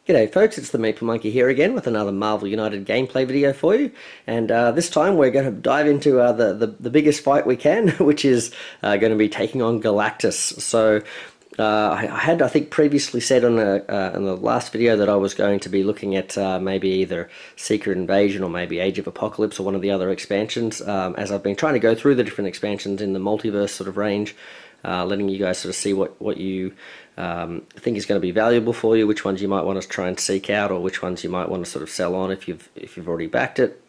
G'day folks, it's the Maple Monkey here again with another Marvel United gameplay video for you, and this time we're going to dive into the biggest fight we can, which is going to be taking on Galactus. So I had, I think, previously said on the last video that I was going to be looking at maybe either Secret Invasion or maybe Age of Apocalypse or one of the other expansions, as I've been trying to go through the different expansions in the multiverse sort of range, letting you guys sort of see what you think is going to be valuable for you, which ones you might want to try and seek out, or which ones you might want to sort of sell on if you've already backed it.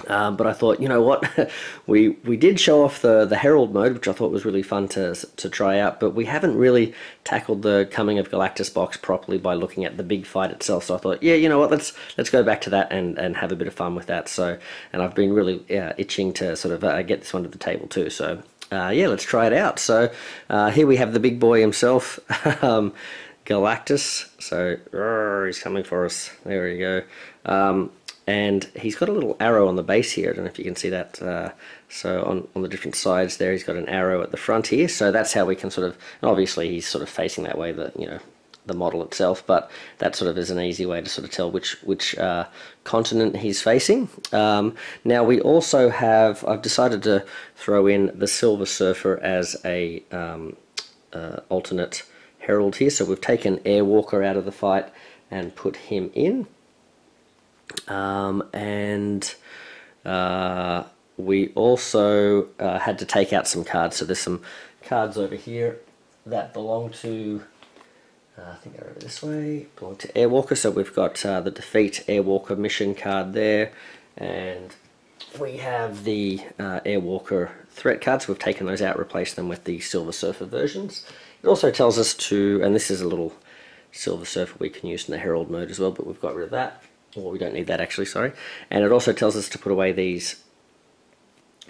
But I thought, you know what, we did show off the Herald mode, which I thought was really fun to try out, but we haven't really tackled the Coming of Galactus box properly by looking at the big fight itself. So I thought, yeah, you know what, let's go back to that and have a bit of fun with that. So, and I've been really itching to sort of get this one to the table too. So yeah, let's try it out. So here we have the big boy himself, Galactus. So he's coming for us. There we go. And he's got a little arrow on the base here. I don't know if you can see that. So on the different sides there, he's got an arrow at the front here. So that's how we can sort of, and obviously he's sort of facing that way, the model itself, but that sort of is an easy way to sort of tell which continent he's facing. Now we also have, I've decided to throw in the Silver Surfer as a alternate herald here. So we've taken Airwalker out of the fight and put him in. We also had to take out some cards. So there's some cards over here that belong to, I think they're over this way, belong to Airwalker. So we've got the Defeat Airwalker mission card there, and we have the Airwalker threat cards. We've taken those out, replaced them with the Silver Surfer versions. It also tells us to, and this is a little Silver Surfer we can use in the Herald mode as well, but we've got rid of that. Or we don't need that actually, sorry. And it also tells us to put away these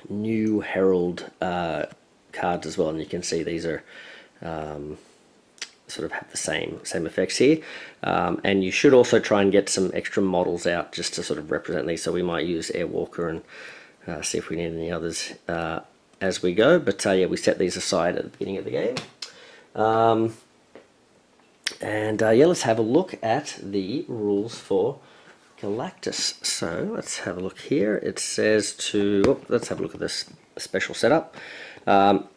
new Herald cards as well, and you can see these are sort of have the same effects here. And you should also try and get some extra models out just to sort of represent these. So we might use Airwalker and see if we need any others as we go. But yeah, we set these aside at the beginning of the game. Yeah, let's have a look at the rules for Galactus. So let's have a look here. It says to, let's have a look at this special setup.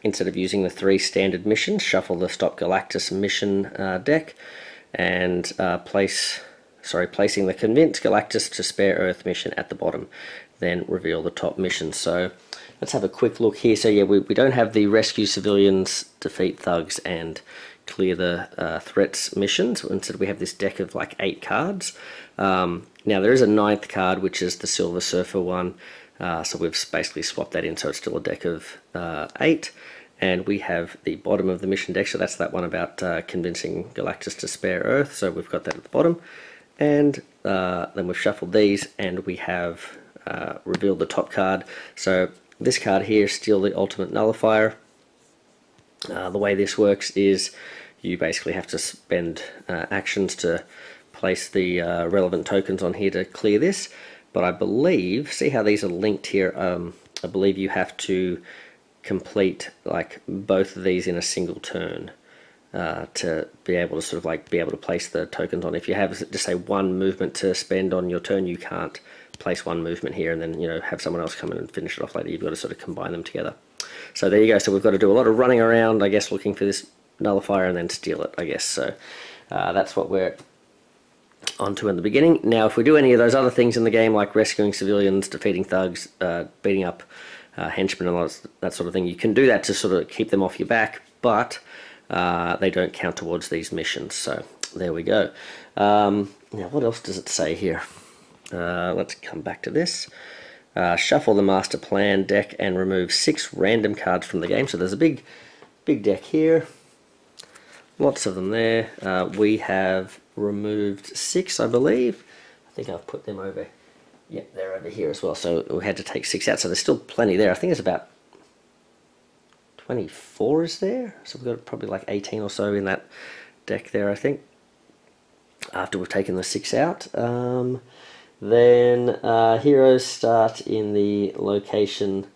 Instead of using the 3 standard missions, shuffle the Stop Galactus mission deck and placing the Convince Galactus to Spare Earth mission at the bottom. Then reveal the top mission. So let's have a quick look here. So yeah, we don't have the Rescue Civilians, Defeat Thugs, and Clear the Threats missions. Instead we have this deck of like 8 cards. Now there is a 9th card, which is the Silver Surfer one, so we've basically swapped that in, so it's still a deck of 8, and we have the bottom of the mission deck, so that's that one about convincing Galactus to spare Earth, so we've got that at the bottom, and then we've shuffled these, and we have revealed the top card. So this card here, Steal the Ultimate Nullifier. The way this works is you basically have to spend actions to place the relevant tokens on here to clear this, but I believe, see how these are linked here, I believe you have to complete like both of these in a single turn to be able to sort of like be able to place the tokens on. If you have just say one movement to spend on your turn, you can't place one movement here and then, you know, have someone else come in and finish it off later. You've got to sort of combine them together. So there you go. So we've got to do a lot of running around, I guess, looking for this nullifier and then steal it, I guess. So that's what we're onto in the beginning. Now if we do any of those other things in the game, like rescuing civilians, defeating thugs, beating up henchmen and all that sort of thing, you can do that to sort of keep them off your back, but they don't count towards these missions. So there we go. Now what else does it say here? Let's come back to this. Shuffle the Master Plan deck and remove 6 random cards from the game. So there's a big deck here. Lots of them there. We have removed 6, I believe. I think I've put them over. Yeah, they're over here as well. So we had to take 6 out. So there's still plenty there. I think there's about 24 is there. So we've got probably like 18 or so in that deck there, I think, after we've taken the 6 out. Then heroes start in the location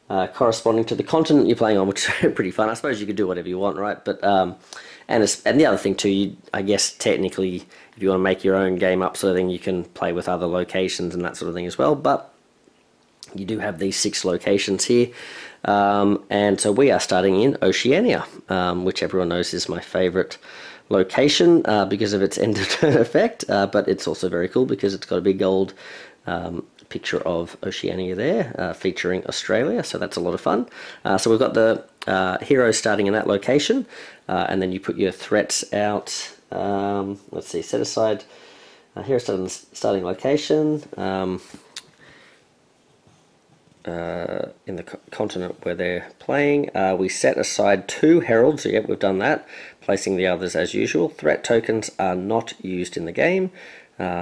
corresponding to the continent you're playing on, which is pretty fun. I suppose you could do whatever you want, right? But and the other thing too, I guess technically, if you want to make your own game up sort of thing, you can play with other locations and that sort of thing as well. But you do have these 6 locations here, and so we are starting in Oceania, which everyone knows is my favourite location because of its end of turn effect, but it's also very cool because it's got a big gold picture of Oceania there, featuring Australia, so that's a lot of fun. So we've got the heroes starting in that location, and then you put your threats out. Let's see, set aside here starting location. In the continent where they're playing, we set aside 2 heralds. So yep, we've done that, placing the others as usual. Threat tokens are not used in the game,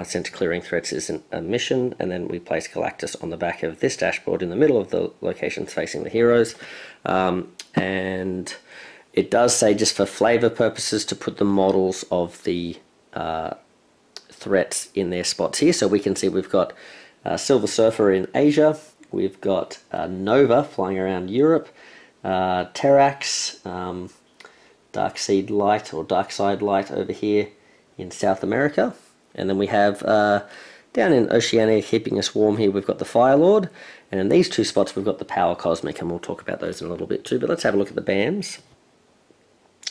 since clearing threats isn't a mission. And then we place Galactus on the back of this dashboard in the middle of the locations facing the heroes. And it does say, just for flavor purposes, to put the models of the threats in their spots here. So we can see we've got Silver Surfer in Asia. We've got Nova flying around Europe, Terrax, Darkseid Light or Darkside Light over here in South America. And then we have down in Oceania, keeping us warm here, we've got the Fire Lord. And in these 2 spots we've got the Power Cosmic, and we'll talk about those in a little bit too. But let's have a look at the BAMs.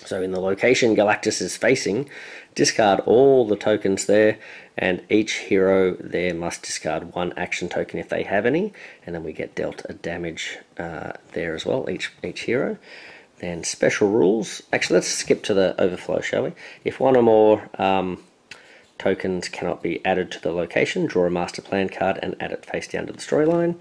So in the location Galactus is facing, discard all the tokens there, and each hero there must discard 1 action token if they have any, and then we get dealt a damage there as well, each hero. Then special rules. Actually, let's skip to the overflow, shall we? If 1 or more tokens cannot be added to the location, draw a master plan card and add it face down to the storyline.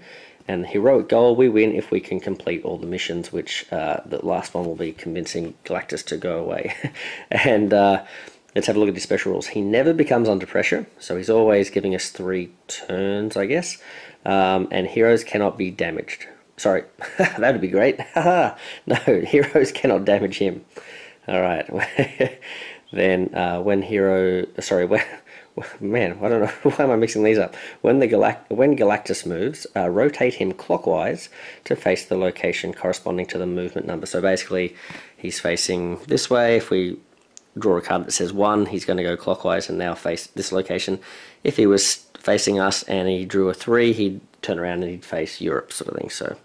And the heroic goal, we win if we can complete all the missions, which the last one will be convincing Galactus to go away. And let's have a look at the special rules. He never becomes under pressure, so he's always giving us 3 turns, I guess. And heroes cannot be damaged. Sorry, that would be great. No, heroes cannot damage him. All right. Then when man, I don't know, why am I mixing these up? When Galactus moves, rotate him clockwise to face the location corresponding to the movement number. So basically, he's facing this way. If we draw a card that says 1, he's going to go clockwise and now face this location. If he was facing us and he drew a 3, he'd turn around and he'd face Europe, sort of thing. So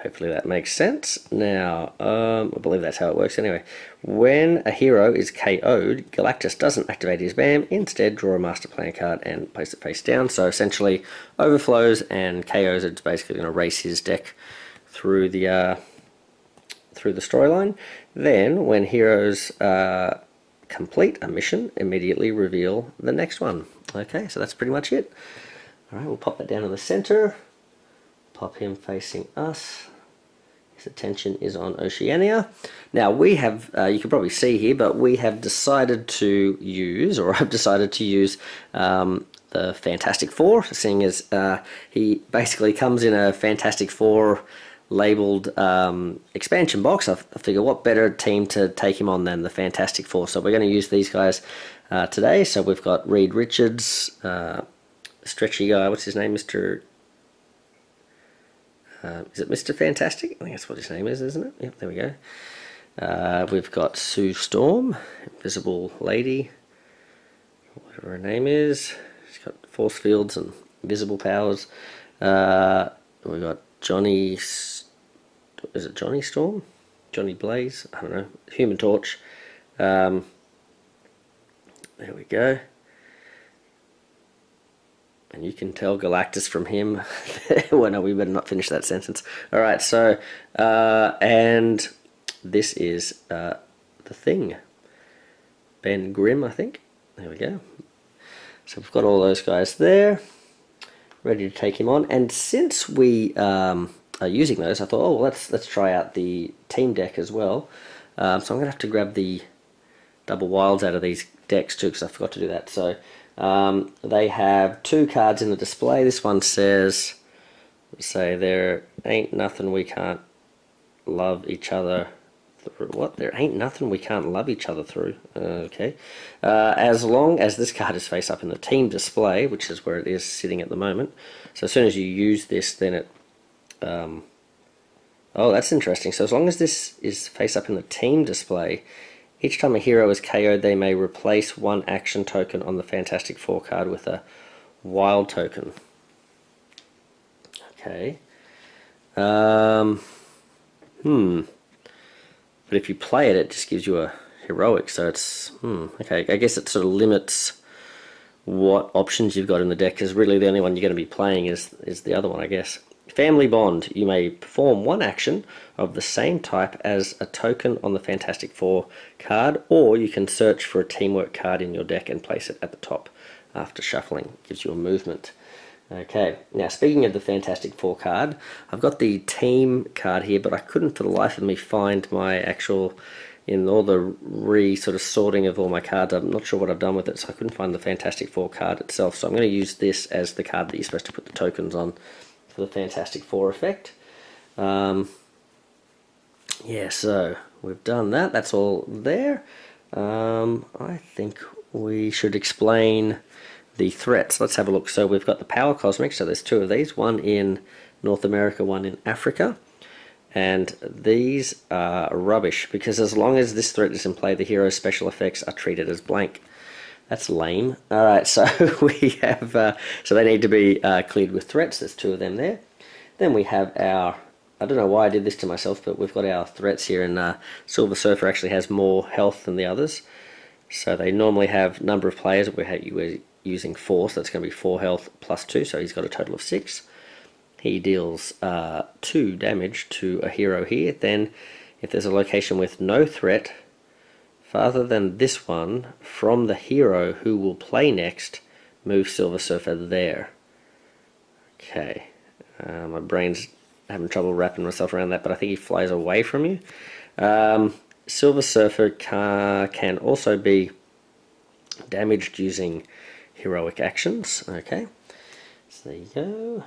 hopefully that makes sense. Now, I believe that's how it works anyway. When a hero is KO'd, Galactus doesn't activate his BAM. Instead, draw a master plan card and place it face down. So essentially, overflows and KOs, it's basically going to race his deck through the storyline. Then, when heroes complete a mission, immediately reveal the next one. Okay, so that's pretty much it. Alright, we'll pop that down in the center. Pop him facing us. His attention is on Oceania. Now we have, you can probably see here, but we have decided to use, or I've decided to use the Fantastic Four, seeing as he basically comes in a Fantastic Four labeled expansion box. I figure what better team to take him on than the Fantastic Four. So we're going to use these guys today. So we've got Reed Richards, stretchy guy, what's his name, Mr. Is it Mr. Fantastic? I think that's what his name is, isn't it? Yep, there we go. We've got Sue Storm, Invisible Lady, whatever her name is. She's got force fields and invisible powers. We've got Johnny, is it Johnny Storm? Johnny Blaze? I don't know. Human Torch. There we go. And you can tell Galactus from him. Well, no, we better not finish that sentence. Alright, so, and this is the Thing. Ben Grimm, I think. There we go. So we've got all those guys there, ready to take him on. And since we are using those, I thought, oh, well, let's try out the team deck as well. So I'm going to have to grab the double wilds out of these decks too, because I forgot to do that. So they have 2 cards in the display. This one says, say, there ain't nothing we can't love each other through. What? There ain't nothing we can't love each other through. Okay. As long as this card is face up in the team display, which is where it is sitting at the moment. So as soon as you use this, then it Oh, that's interesting. So as long as this is face up in the team display, each time a hero is KO'd, they may replace one action token on the Fantastic Four card with a wild token. Okay. But if you play it, it just gives you a heroic, so it's... okay, I guess it sort of limits what options you've got in the deck, because really the only one you're going to be playing is the other one, I guess. Family Bond. You may perform one action of the same type as a token on the Fantastic Four card, or you can search for a teamwork card in your deck and place it at the top after shuffling. It gives you a movement. Okay, now speaking of the Fantastic Four card, I've got the team card here, but I couldn't for the life of me find my actual... in all the sort of sorting of all my cards, I'm not sure what I've done with it, so I couldn't find the Fantastic Four card itself. So I'm going to use this as the card that you're supposed to put the tokens on for the Fantastic Four effect. Yeah, so we've done that. That's all there. I think we should explain the threats. Let's have a look. So we've got the Power Cosmic, so there's two of these, one in North America, one in Africa. And these are rubbish, because as long as this threat is in play, the hero's special effects are treated as blank. That's lame. Alright, so we have... so they need to be cleared with threats. There's two of them there. Then we have our... I don't know why I did this to myself, but we've got our threats here, and Silver Surfer actually has more health than the others. So they normally have number of players. We're using 4, so that's going to be 4 health plus 2, so he's got a total of 6. He deals 2 damage to a hero here. Then, if there's a location with no threat farther than this one from the hero who will play next, move Silver Surfer there. Okay, my brain's having trouble wrapping myself around that, but I think he flies away from you. Silver Surfer can also be damaged using heroic actions. Okay, so there you go.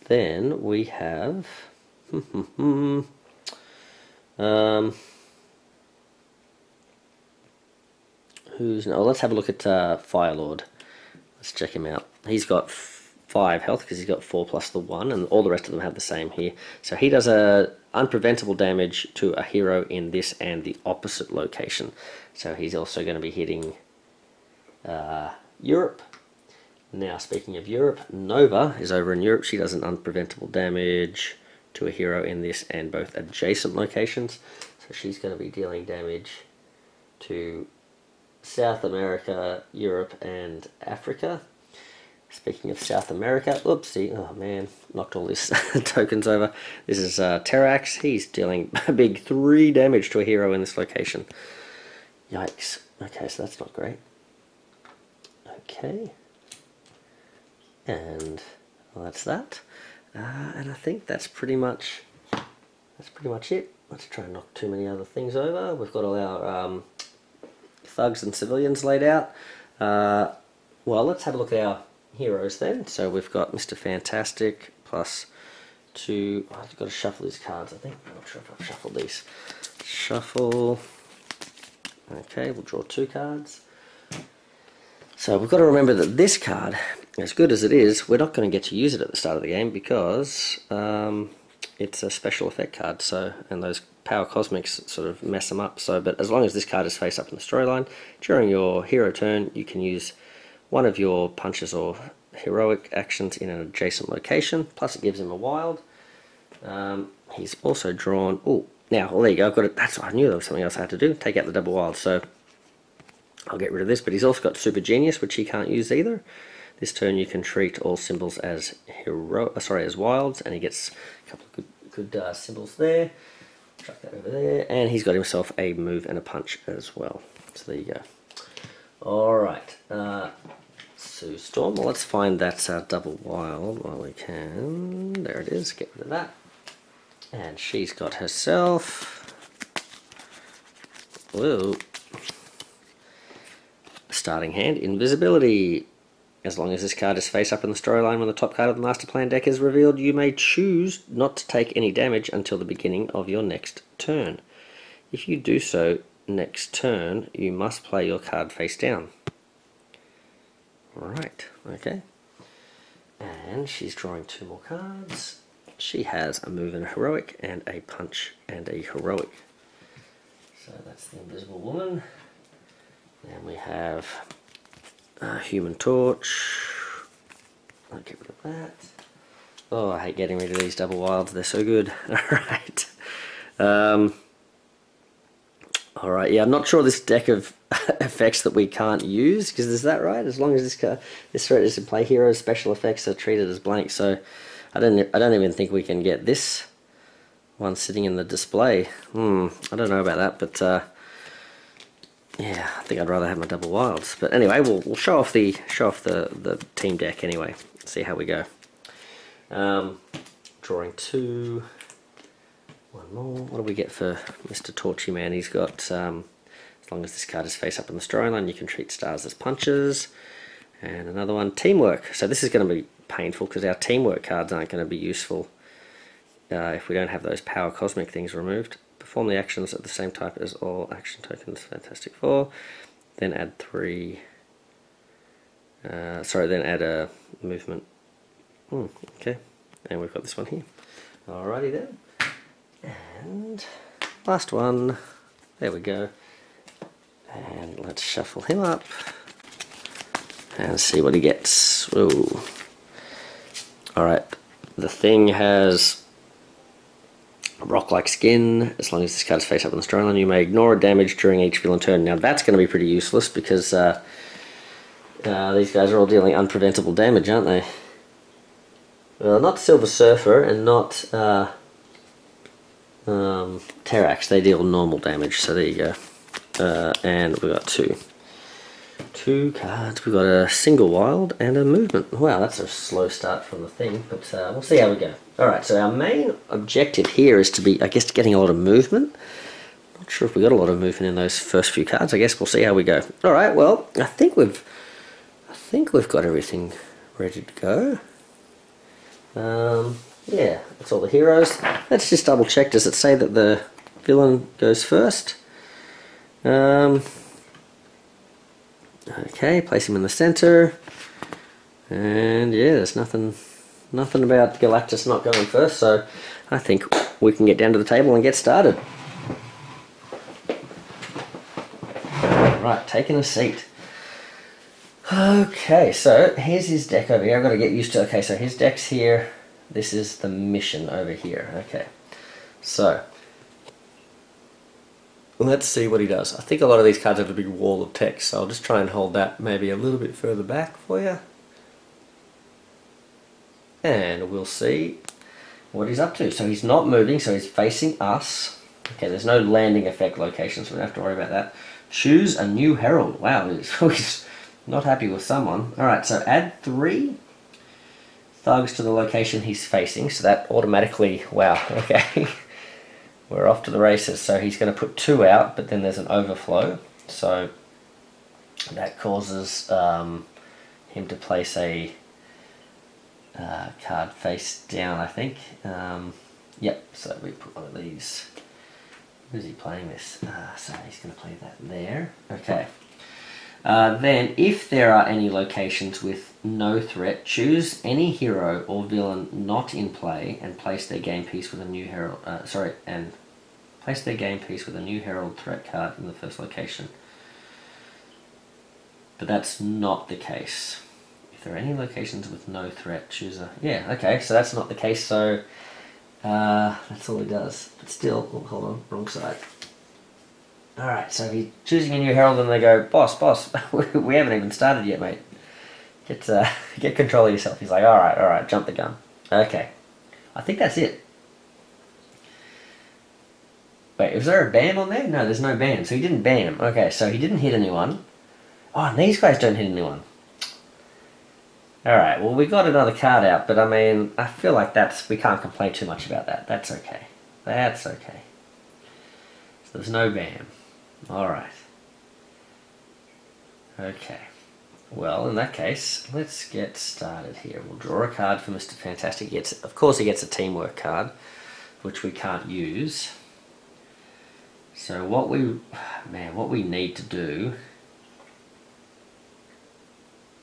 Then we have let's have a look at Firelord. Let's check him out. He's got 5 health because he's got 4 plus the 1, and all the rest of them have the same here. So he does a unpreventable damage to a hero in this and the opposite location. So he's also going to be hitting Europe. Now, speaking of Europe, Nova is over in Europe. She does an unpreventable damage to a hero in this and both adjacent locations. So she's going to be dealing damage to South America, Europe, and Africa. Speaking of South America, oopsie, oh man, knocked all these tokens over. This is Terrax. He's dealing a big 3 damage to a hero in this location. Yikes. Okay, so that's not great. Okay. And well, that's that, and I think that's pretty much it. Let's try and knock too many other things over. We've got all our thugs and civilians laid out. Well, let's have a look at our heroes then. So we've got Mr. Fantastic plus 2. I've got to shuffle these cards, I think. I'm not sure if I've shuffled these. Shuffle. Okay, we'll draw 2 cards. So we've got to remember that this card, as good as it is, we're not going to get to use it at the start of the game because it's a special effect card. So, and those Power Cosmics sort of mess them up. So, but as long as this card is face up in the storyline, during your hero turn, you can use one of your punches or heroic actions in an adjacent location. Plus, it gives him a wild. He's also drawn. Oh, now well, there you go. I've got it. That's I knew there was something else I had to do. Take out the double wild. So I'll get rid of this, but he's also got Super Genius, which he can't use either. This turn you can treat all symbols as as wilds, and he gets a couple of good symbols there. Chuck that over there, and he's got himself a move and a punch as well. So there you go. Alright, Sue Storm, well, let's find that double wild while we can. There it is, get rid of that. And she's got herself... Whoa. Starting hand, Invisibility. As long as this card is face up in the storyline when the top card of the Master Plan deck is revealed, you may choose not to take any damage until the beginning of your next turn. If you do so next turn, you must play your card face down. Right, okay. And she's drawing 2 more cards. She has a move and a heroic, and a punch and a heroic. So that's the Invisible Woman. Then we have a Human Torch. I'll get rid of that. Oh, I hate getting rid of these double wilds, they're so good. Alright. Alright, yeah, I'm not sure this deck of effects that we can't use, because is that right? As long as this threat is in play, heroes special effects are treated as blank, so I don't even think we can get this one sitting in the display. I don't know about that, but yeah, I think I'd rather have my double wilds. But anyway, we'll show off the team deck anyway. See how we go. Drawing 2. One more. What do we get for Mr. Torchy Man? He's got, as long as this card is face up in the storyline, you can treat stars as punches. And another one, Teamwork. So this is going to be painful because our Teamwork cards aren't going to be useful if we don't have those power cosmic things removed. Perform the actions at the same type as all action tokens. Fantastic Four. Then add 3. Then add a movement. Okay. And we've got this one here. Alrighty then. And last one. There we go. And let's shuffle him up and see what he gets. Whoa. Alright. The thing has rock-like skin. As long as this card is face up in the storyline, you may ignore damage during each villain turn. Now that's going to be pretty useless because these guys are all dealing unpreventable damage, aren't they? Well, not Silver Surfer and not Terrax. They deal normal damage, so there you go. And we got 2 cards. We've got a single wild and a movement. Wow, that's a slow start from the thing, but we'll see how we go. Alright, so our main objective here is to be, I guess, getting a lot of movement. Not sure if we got a lot of movement in those first few cards. I guess we'll see how we go. Alright, well, I think we've got everything ready to go. Yeah, that's all the heroes. Let's just double check. Does it say that the villain goes first? Okay, place him in the center. And yeah, there's nothing about Galactus not going first, so I think we can get down to the table and get started. Right, taking a seat. Okay, so here's his deck over here. I've got to get used to. Okay, so his deck's here. This is the mission over here. Okay, so let's see what he does. I think a lot of these cards have a big wall of text, so I'll just try and hold that maybe a little bit further back for you. And we'll see what he's up to. So he's not moving, so he's facing us. Okay, there's no landing effect location, so we don't have to worry about that. Choose a new herald. Wow, he's not happy with someone. Alright, so add 3 thugs to the location he's facing, so that automatically, wow, okay. We're off to the races. So he's going to put 2 out, but then there's an overflow. So that causes him to place a card face down, I think. Yep, so we put one of these. Who's he playing this? So he's going to play that there. Okay. Then, if there are any locations with no threat, choose any hero or villain not in play and place their game piece with a new herald. Place their game piece with a new herald threat card in the first location. But that's not the case. If there are any locations with no threat, choose a... Yeah, okay, so that's not the case, so that's all he does. But still, oh, hold on, wrong side. Alright, so he's choosing a new herald and they go, boss, we haven't even started yet, mate. Get control of yourself. He's like, alright, jump the gun. Okay, I think that's it. Wait, is there a ban on there? No, there's no ban, so he didn't ban him. Okay, so he didn't hit anyone. Oh, and these guys don't hit anyone. Alright, well we got another card out, but I mean, I feel like we can't complain too much about that. That's okay. That's okay. So there's no ban. Alright. Okay. Well, in that case, let's get started here. We'll draw a card for Mr. Fantastic. Of course he gets a teamwork card, which we can't use. So what we need to do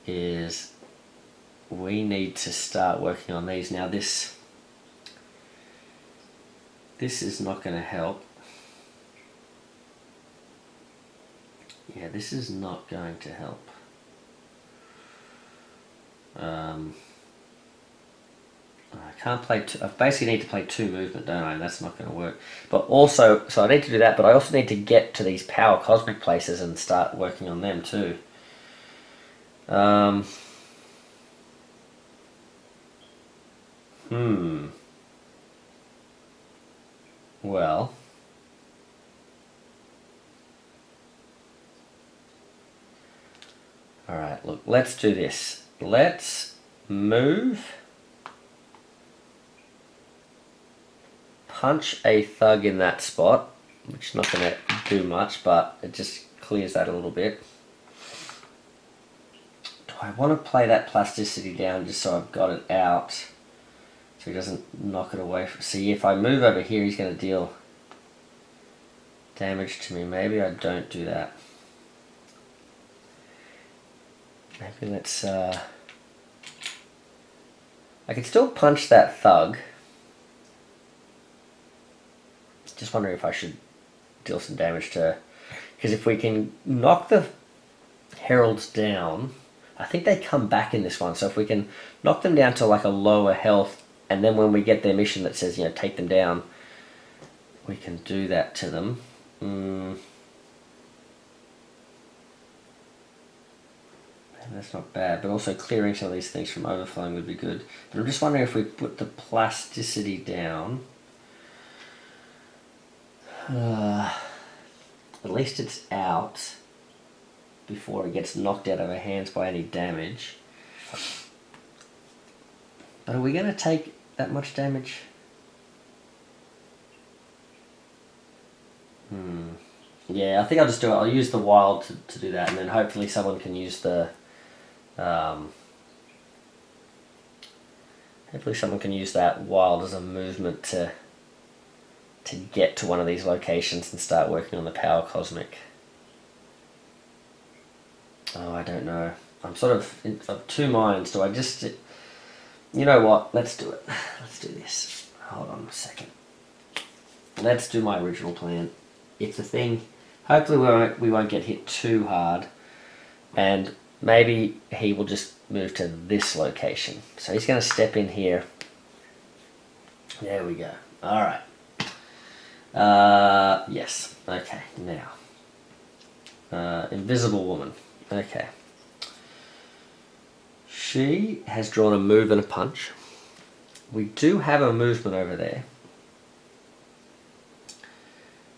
is we need to start working on these. Now this is not going to help. Yeah, this is not going to help. I can't play I basically need to play 2 movement, don't I? And that's not going to work. But also, so I need to do that, but I also need to get to these power cosmic places and start working on them too. Well, alright, look, let's do this. Let's move, punch a thug in that spot, which is not going to do much, but it just clears that a little bit. Do I want to play that plasticity down just so I've got it out, so he doesn't knock it away? See, if I move over here, he's going to deal damage to me. Maybe I don't do that. Maybe let's, I can still punch that thug. Just wondering if I should deal some damage to, because if we can knock the heralds down, I think they come back in this one, so if we can knock them down to like a lower health, and then when we get their mission that says, you know, take them down, we can do that to them. That's not bad, but also clearing some of these things from overflowing would be good. But I'm just wondering if we put the plasticity down, at least it's out before it gets knocked out of our hands by any damage. But are we going to take that much damage? Yeah, I think I'll just do it. I'll use the wild to do that, and then hopefully someone can use the hopefully someone can use that wild as a movement to get to one of these locations and start working on the power cosmic. Oh, I don't know. I'm sort of 2 minds. Do I just... You know what? Let's do it. Let's do this. Hold on a second. Let's do my original plan. If the thing... Hopefully we won't get hit too hard. And maybe he will just move to this location. So he's going to step in here. There we go. Alright. Yes. Okay, now. Invisible Woman. Okay. She has drawn a move and a punch. We do have a movement over there.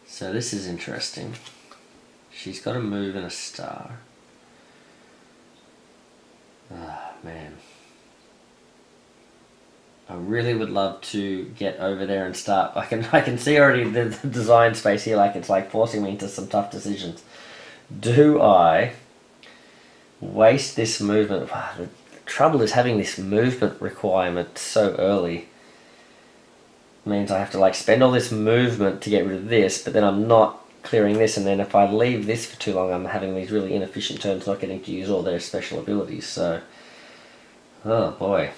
So this is interesting. She's got a move and a star. Ah, man. I really would love to get over there and start. I can see already the design space here, like it's like forcing me into some tough decisions. Do I waste this movement? Wow, the trouble is having this movement requirement so early means I have to like spend all this movement to get rid of this, but then I'm not clearing this, and then if I leave this for too long, I'm having these really inefficient turns, not getting to use all their special abilities. So, oh boy.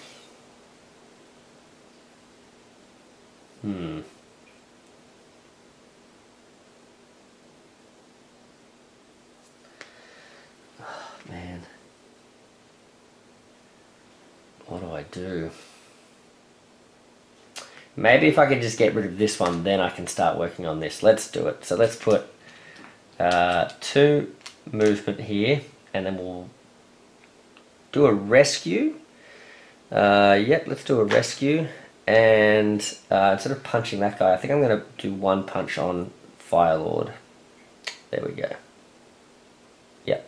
Oh, man. What do I do? Maybe if I could just get rid of this one, then I can start working on this. Let's do it. So let's put 2 movement here, and then we'll do a rescue. Yep, let's do a rescue. And instead of punching that guy, I think I'm going to do 1 punch on Firelord. There we go. Yep.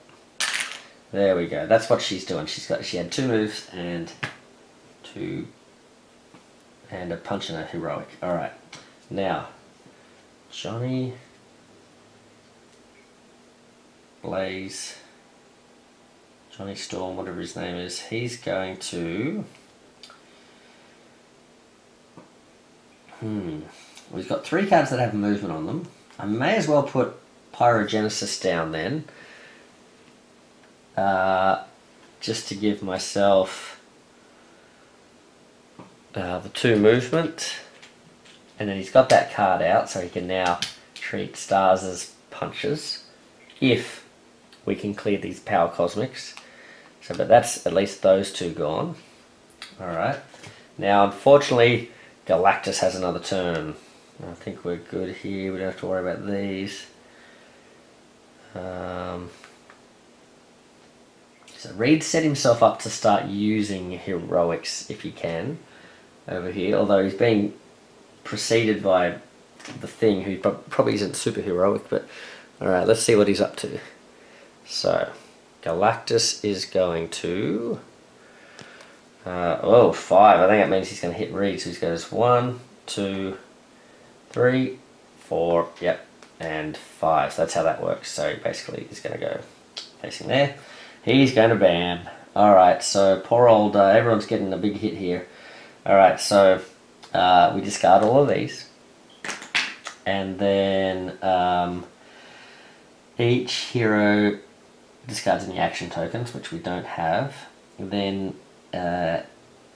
There we go. That's what she's doing. She had 2 moves and a punch and a heroic. Alright. Now, Johnny Blaze, Johnny Storm, whatever his name is, he's going to... Well, he's got 3 cards that have movement on them. I may as well put Pyrogenesis down then. Just to give myself the 2 movement, and then he's got that card out, so he can now treat stars as punches if we can clear these power cosmics. So, but that's at least those 2 gone. Alright. Now, unfortunately, Galactus has another turn. I think we're good here. We don't have to worry about these. So Reed set himself up to start using heroics if he can over here, although he's being preceded by the Thing, who probably isn't super heroic, but alright, let's see what he's up to. So Galactus is going to 5. I think that means he's going to hit Reed, so he goes 1, 2, 3, 4, yep, and 5. So that's how that works. So basically he's going to go facing there. He's going to bam. Alright, so poor old, everyone's getting a big hit here. Alright, so we discard all of these. And then each hero discards any action tokens, which we don't have. Then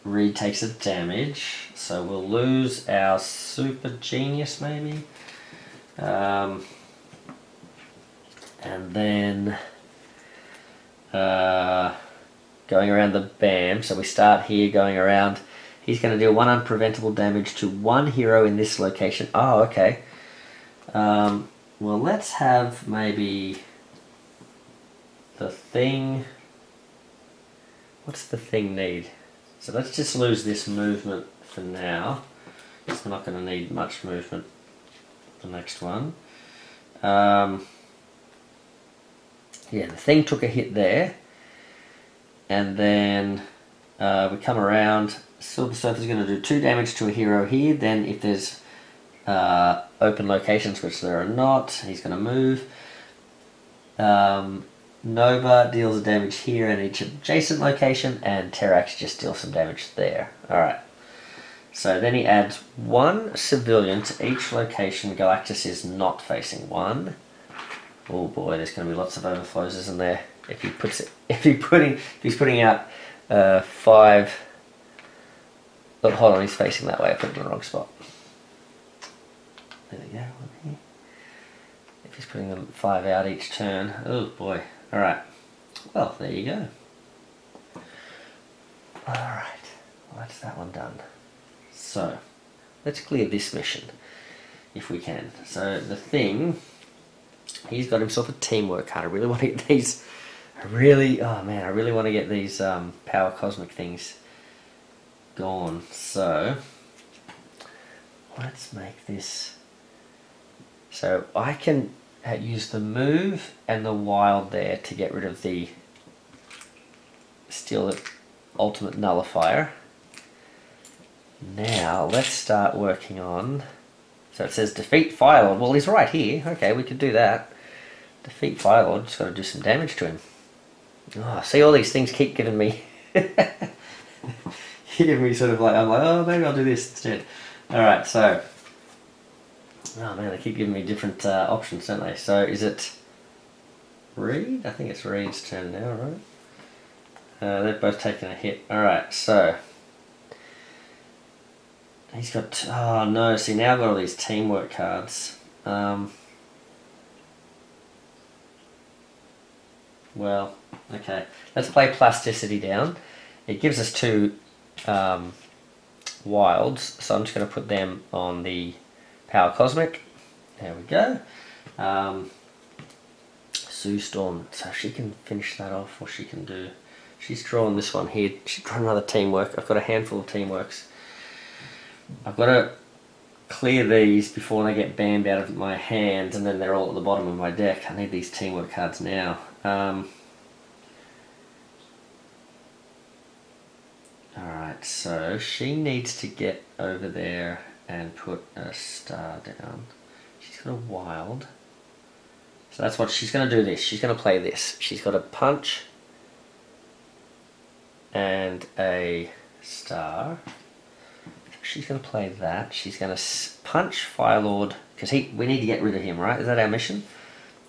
Reed takes a damage, so we'll lose our Super Genius maybe. And then going around the BAM, so we start here going around. He's going to deal 1 unpreventable damage to 1 hero in this location. Oh, okay. Well, let's have maybe the Thing. What's the Thing need? So let's just lose this movement for now. It's not going to need much movement the next one. Yeah, the Thing took a hit there. And then we come around. Silver Surfer is going to do 2 damage to a hero here. Then if there's open locations, which there are not, he's going to move. Nova deals a damage here in each adjacent location, and Terrax just deals some damage there. Alright. So then he adds 1 civilian to each location Galactus is not facing. 1. Oh boy, there's going to be lots of overflows, isn't there? If he puts it, if he's putting out 5. Oh, hold on, he's facing that way. I put it in the wrong spot. There we go. If he's putting them 5 out each turn, oh boy. All right. Well, there you go. All right. Well, that's that one done. So let's clear this mission if we can. So the Thing, he's got himself a teamwork card. I really want to get these. I really want to get these power cosmic things gone. So let's make this. So I can use the move and the wild there to get rid of the steal the ultimate nullifier. Now let's start working on. So it says defeat Firelord. Well, he's right here. Okay, we could do that. Defeat Firelord. Just got to do some damage to him. Oh, see, all these things keep giving me. Giving me sort of like, I'm like, oh, maybe I'll do this instead. All right, so. Oh man, they keep giving me different options, don't they? So is it Reed? I think it's Reed's turn now, right? They've both taken a hit. Alright, so he's got, oh no, see now I've got all these teamwork cards. Well, okay, let's play plasticity down. It gives us 2 wilds, so I'm just going to put them on the Power Cosmic. There we go. Sue Storm, so she can finish that off, or she can do. She's drawn this one here. She's drawn another teamwork. I've got a handful of teamworks. I've got to clear these before they get banned out of my hands, and then they're all at the bottom of my deck. I need these teamwork cards now. Alright, so she needs to get over there and put a star down. She's got a wild. So that's what she's going to do this. She's going to play this. She's got a punch and a star. She's going to play that. She's going to punch Firelord, because we need to get rid of him, right? Is that our mission?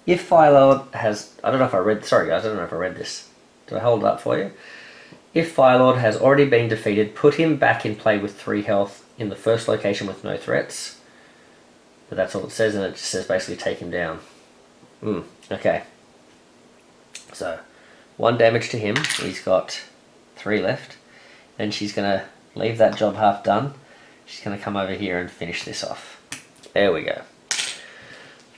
If Firelord has, I don't know if I read, sorry guys, I don't know if I read this. Do I hold it up for you? If Firelord has already been defeated, put him back in play with 3 health in the first location with no threats. But that's all it says, and it just says basically take him down. Okay. So, 1 damage to him. He's got 3 left. Then she's going to leave that job half done. She's going to come over here and finish this off. There we go.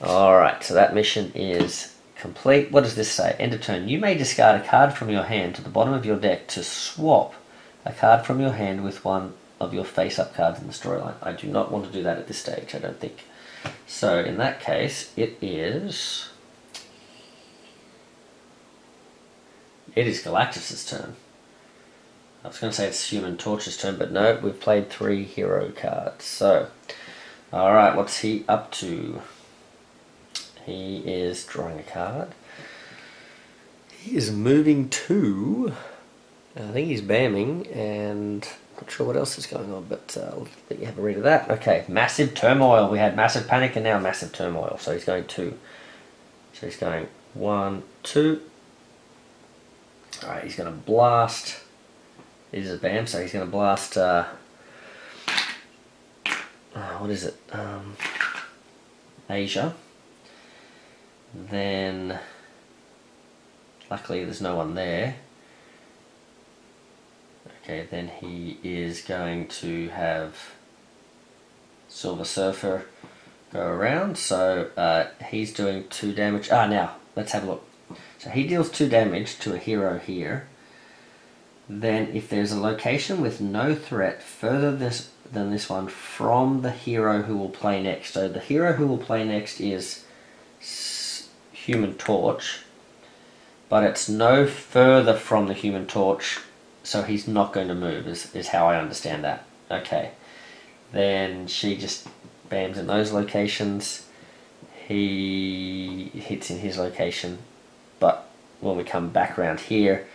Alright, so that mission is complete. What does this say? End of turn. You may discard a card from your hand to the bottom of your deck to swap a card from your hand with one of your face-up cards in the storyline. I do not want to do that at this stage, I don't think. So in that case, it is Galactus' turn. I was going to say it's Human Torch's turn, but no, we've played 3 hero cards. So, alright, what's he up to? He is drawing a card. He is moving to, I think he's bamming, and not sure what else is going on, but I'll let you have a read of that. Okay, Massive Turmoil. We had Massive Panic and now Massive Turmoil. So he's going 2. So he's going 1, 2. Alright, he's going to blast. This is a bam, so he's going to blast, what is it? Asia. Then, luckily there's no one there. Okay, then he is going to have Silver Surfer go around, so he's doing 2 damage. Now, let's have a look. So he deals 2 damage to a hero here. Then if there's a location with no threat further than this one from the hero who will play next. So the hero who will play next is Human Torch, but it's no further from the Human Torch, so he's not going to move, is how I understand that. Okay. Then she just bams in those locations. He hits in his location, but when we come back around here,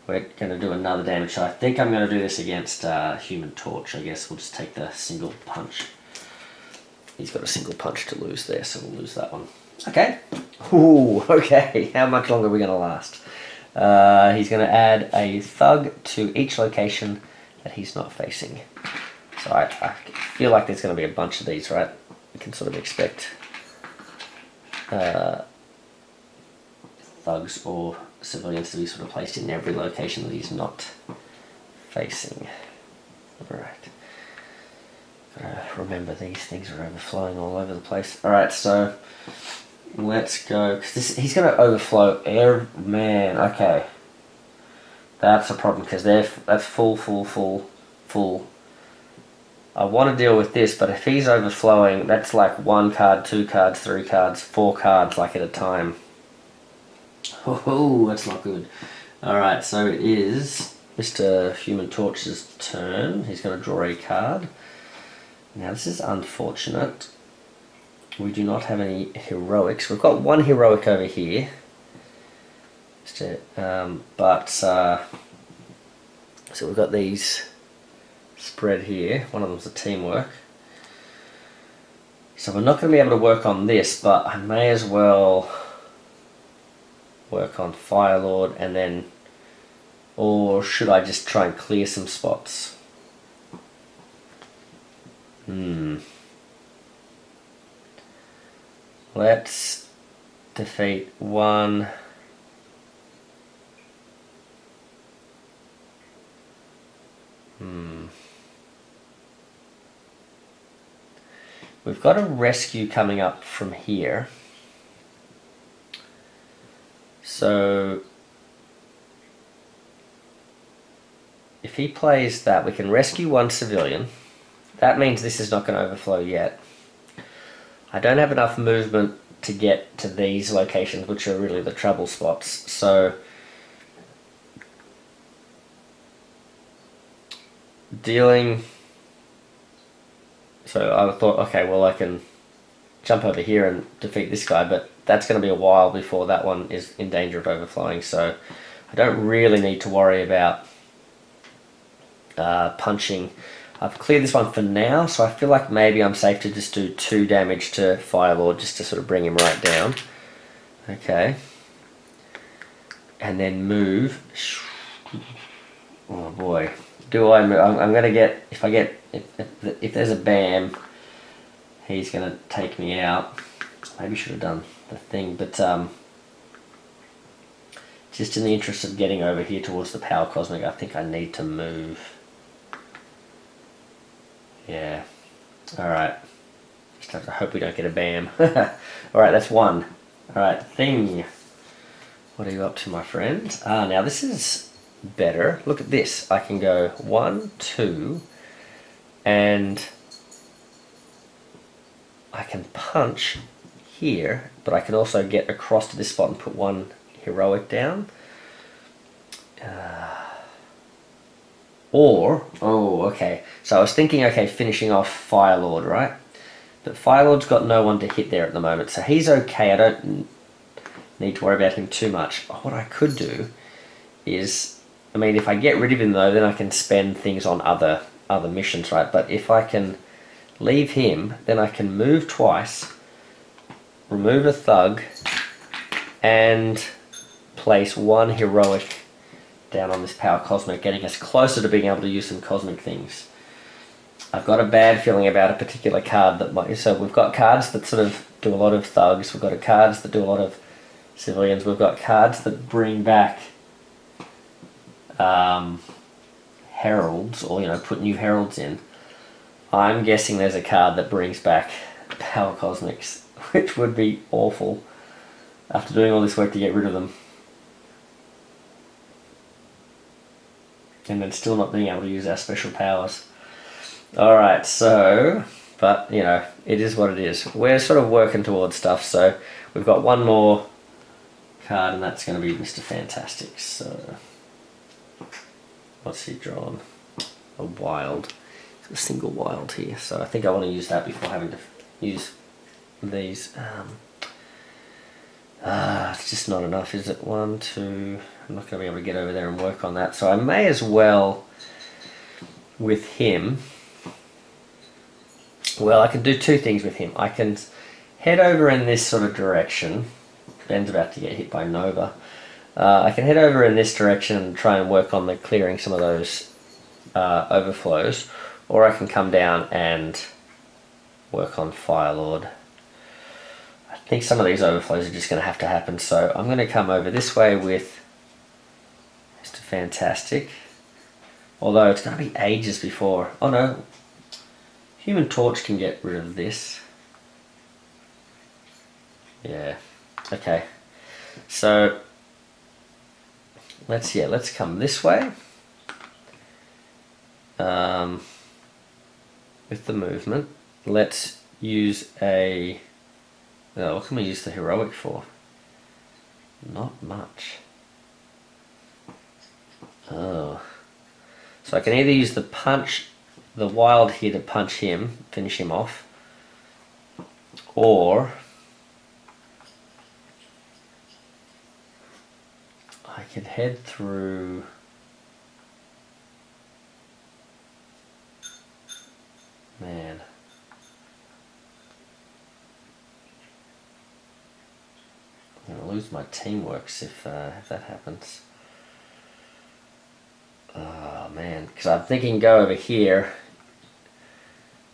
we're going to do another damage. So I think I'm going to do this against Human Torch. I guess we'll just take the single punch. He's got a single punch to lose there, so we'll lose that one. Okay. Ooh, okay. How much longer are we going to last? He's going to add a thug to each location that he's not facing. So I feel like there's going to be a bunch of these, right? We can sort of expect thugs or civilians to be sort of placed in every location that he's not facing. Alright. Gotta remember these things are overflowing all over the place. Alright, so let's go, because he's going to overflow air. Man, okay. That's a problem, because that's full. I want to deal with this, but if he's overflowing, that's like 1 card, 2 cards, 3 cards, 4 cards, like at a time. Oh, that's not good. Alright, so it is Mr. Human Torch's turn. He's going to draw a card. Now this is unfortunate. We do not have any heroics. We've got 1 heroic over here. So we've got these spread here. One of them's a teamwork. So we're not going to be able to work on this, but I may as well work on Firelord, and then, or should I just try and clear some spots? Let's defeat 1. We've got a rescue coming up from here. So if he plays that, we can rescue 1 civilian. That means this is not going to overflow yet. I don't have enough movement to get to these locations, which are really the trouble spots. So dealing... So I thought, okay, well I can jump over here and defeat this guy, but that's going to be a while before that one is in danger of overflowing, so I don't really need to worry about punching. I've cleared this one for now, so I feel like maybe I'm safe to just do 2 damage to Firelord just to sort of bring him right down. Okay. And then move. Oh boy, do I move? I'm gonna get, if there's a BAM, he's gonna take me out. Maybe should have done the thing, but just in the interest of getting over here towards the Power Cosmic, I think I need to move. Yeah. Alright. Just have to hope we don't get a BAM. Alright, that's one. Alright, thing. What are you up to, my friend? Now this is better. Look at this. I can go 1, 2, and I can punch here, but I can also get across to this spot and put one heroic down. Okay. So I was thinking, okay, finishing off Fire Lord, right? But Fire Lord's got no one to hit there at the moment, so he's okay. I don't need to worry about him too much. What I could do is, I mean, if I get rid of him though, then I can spend things on other missions, right? But if I can leave him, then I can move twice, remove a thug, and place one heroic down on this Power Cosmic, getting us closer to being able to use some cosmic things. I've got a bad feeling about a particular card that might... So we've got cards that sort of do a lot of thugs, we've got cards that do a lot of civilians, we've got cards that bring back heralds, or, you know, put new heralds in. I'm guessing there's a card that brings back Power Cosmics, which would be awful after doing all this work to get rid of them. And then still not being able to use our special powers. Alright, so, but, you know, it is what it is. We're sort of working towards stuff, so we've got one more card, and that's going to be Mr. Fantastic. So, what's he drawn? A wild. A single wild here, so I think I want to use that before having to use these. It's just not enough, is it? 1, 2... I'm not going to be able to get over there and work on that, so I may as well, with him, well, I can do two things with him. I can head over in this sort of direction. Ben's about to get hit by Nova. I can head over in this direction and try and work on the clearing some of those overflows, or I can come down and work on Fire Lord. I think some of these overflows are just going to have to happen, so I'm going to come over this way with Mr. Fantastic. Although it's going to be ages before... Oh no, Human Torch can get rid of this. Yeah, okay. So let's come this way with the movement. Let's use a... Oh, what can we use the heroic for? Not much. Oh. So I can either use the punch, the wild here to punch him, finish him off, or I could head through... Man. I'm going to lose my teamworks if that happens. Oh man, because I'm thinking go over here.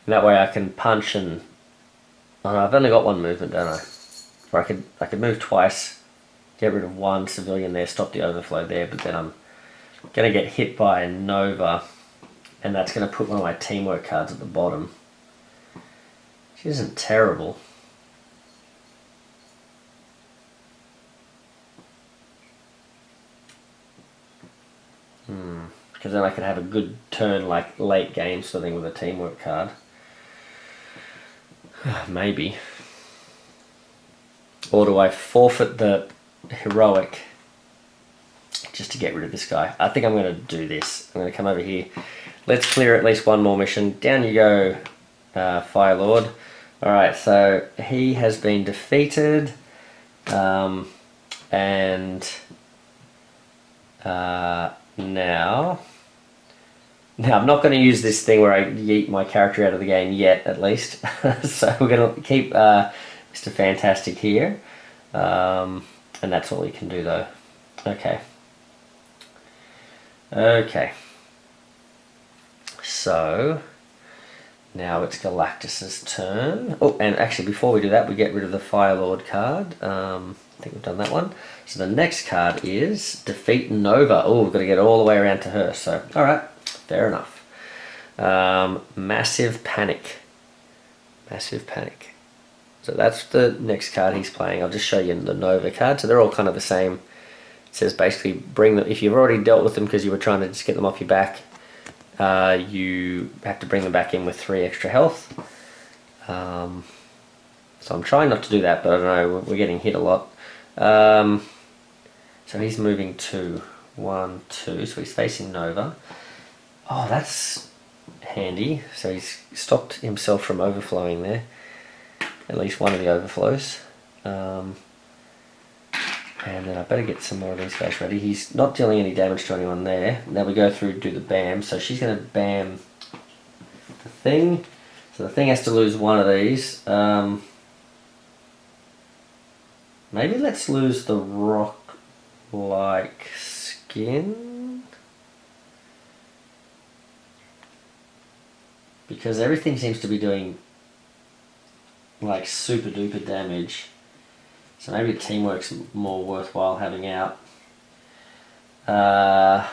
And that way I can punch and... Oh no, I've only got one movement, don't I? Or I could move twice, get rid of one civilian there, stop the overflow there, but then I'm going to get hit by a Nova, and that's going to put one of my teamwork cards at the bottom. Which isn't terrible. Because then I could have a good turn, like late game sort of thing with a teamwork card. Maybe. Or do I forfeit the heroic just to get rid of this guy? I think I'm going to do this. I'm going to come over here. Let's clear at least one more mission. Down you go, Fire Lord. Alright, so he has been defeated. And... Now, I'm not going to use this thing where I yeet my character out of the game yet, at least. So we're going to keep Mr. Fantastic here. And that's all we can do, though. Okay. Okay. So now it's Galactus's turn. Oh, and actually before we do that, we get rid of the Fire Lord card. I think we've done that one. So the next card is Defeat Nova. Oh, we've got to get all the way around to her. So, alright, fair enough. Massive Panic. Massive Panic. So that's the next card he's playing. I'll just show you the Nova card. So they're all kind of the same. It says basically bring them, if you've already dealt with them because you were trying to just get them off your back, you have to bring them back in with 3 extra health. So I'm trying not to do that, but I don't know, we're getting hit a lot. So he's moving 2, 1, 2, so he's facing Nova. Oh, that's handy. So he's stopped himself from overflowing there. At least one of the overflows. And then I better get some more of these guys ready. He's not dealing any damage to anyone there. Now we go through and do the bam. So she's going to bam the thing. So the thing has to lose one of these. Maybe let's lose the rock-like skin. Because everything seems to be doing like super duper damage. So maybe teamwork's more worthwhile having out. Then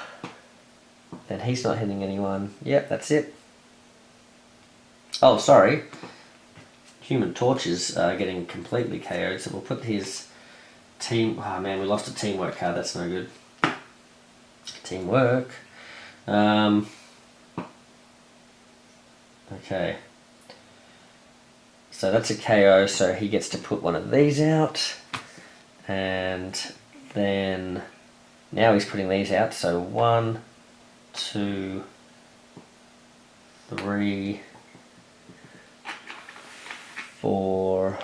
he's not hitting anyone. Yep, that's it. Oh, sorry. Human Torch is getting completely KO'd, so we'll put his team... Oh man, we lost a teamwork card, that's no good. Teamwork. Okay. So that's a KO, so he gets to put one of these out. And then now he's putting these out. So 1, 2, 3, 4.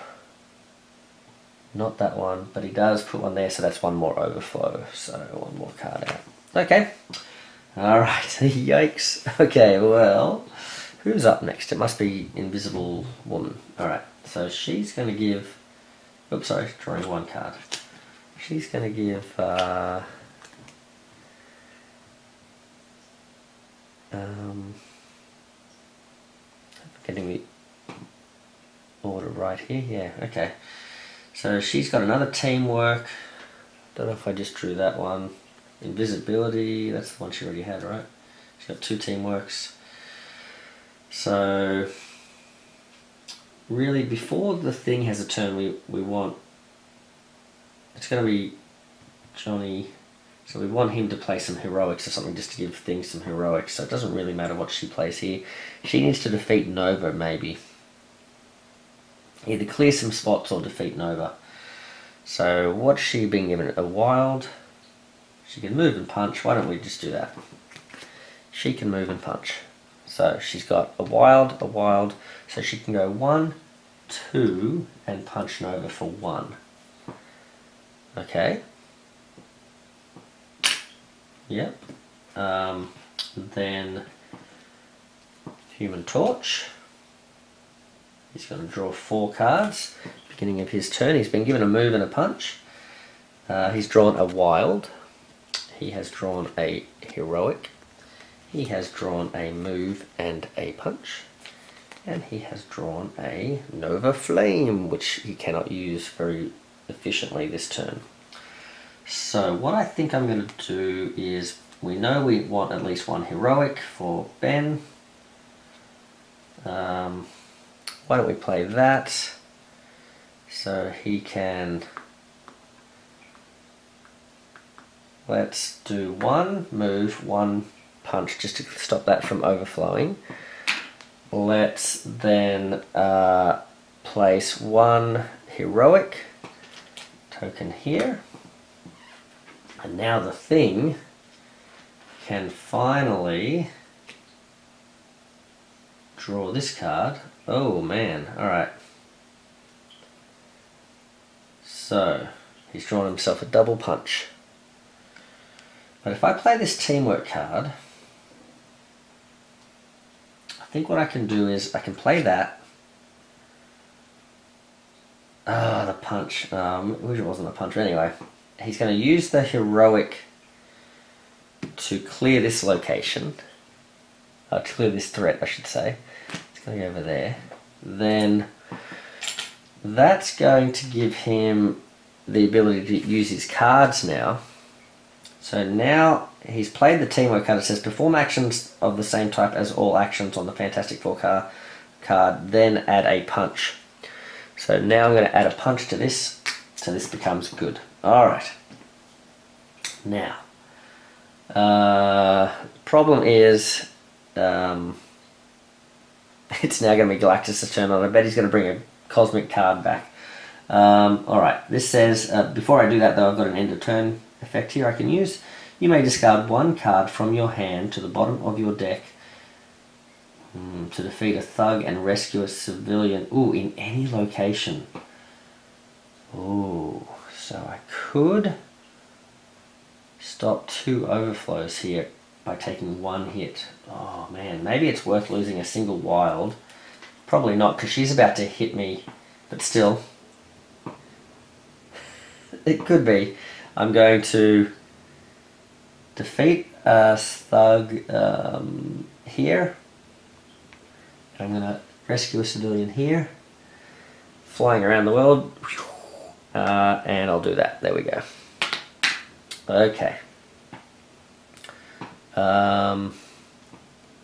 Not that one, but he does put one there, so that's one more overflow. So one more card out. Okay. Alright, yikes. Okay, well... Who's up next? It must be Invisible Woman. Alright, so she's going to give... Oops, sorry, drawing one card. She's going to give... getting the order right here. Yeah, okay. So she's got another teamwork. Don't know if I just drew that one. Invisibility, that's the one she already had, right? She's got 2 teamworks. So really before the thing has a turn we want, it's going to be Johnny, so we want him to play some heroics or something just to give things some heroics, so it doesn't really matter what she plays here. She needs to defeat Nova maybe. Either clear some spots or defeat Nova. So what's she being given? A wild. She can move and punch. Why don't we just do that? She can move and punch. So she's got a wild, so she can go 1, 2, and punch Nova for 1. Okay. Yep. Then Human Torch. He's going to draw 4 cards. Beginning of his turn, he's been given a move and a punch. He's drawn a wild. He has drawn a heroic. He has drawn a move and a punch. And he has drawn a Nova Flame, which he cannot use very efficiently this turn. So what I think I'm going to do is, we know we want at least 1 heroic for Ben. Why don't we play that? So he can... Let's do 1 move, 1 punch, just to stop that from overflowing. Let's then place 1 heroic token here. And now the thing can finally draw this card. Oh man, alright. So, he's drawn himself a double punch. But if I play this teamwork card, I think what I can do is I can play that. Ah, the punch. I wish it wasn't a punch anyway. He's going to use the heroic to clear this location, to clear this threat, I should say. It's going to go over there. Then that's going to give him the ability to use his cards now. So now he's played the teamwork card. It says perform actions of the same type as all actions on the Fantastic Four card, then add a punch. So now I'm going to add a punch to this, so this becomes good. Alright. Now, problem is, it's now going to be Galactus' turn on. I bet he's going to bring a cosmic card back. Alright, this says, before I do that though, I've got an end of turn effect here I can use. You may discard one card from your hand to the bottom of your deck to defeat a thug and rescue a civilian. Ooh, in any location. Ooh, so I could stop 2 overflows here by taking 1 hit. Oh man, maybe it's worth losing a single wild. Probably not, because she's about to hit me, but still. It could be. I'm going to defeat a thug here. I'm going to rescue a civilian here. Flying around the world. And I'll do that. There we go. Okay.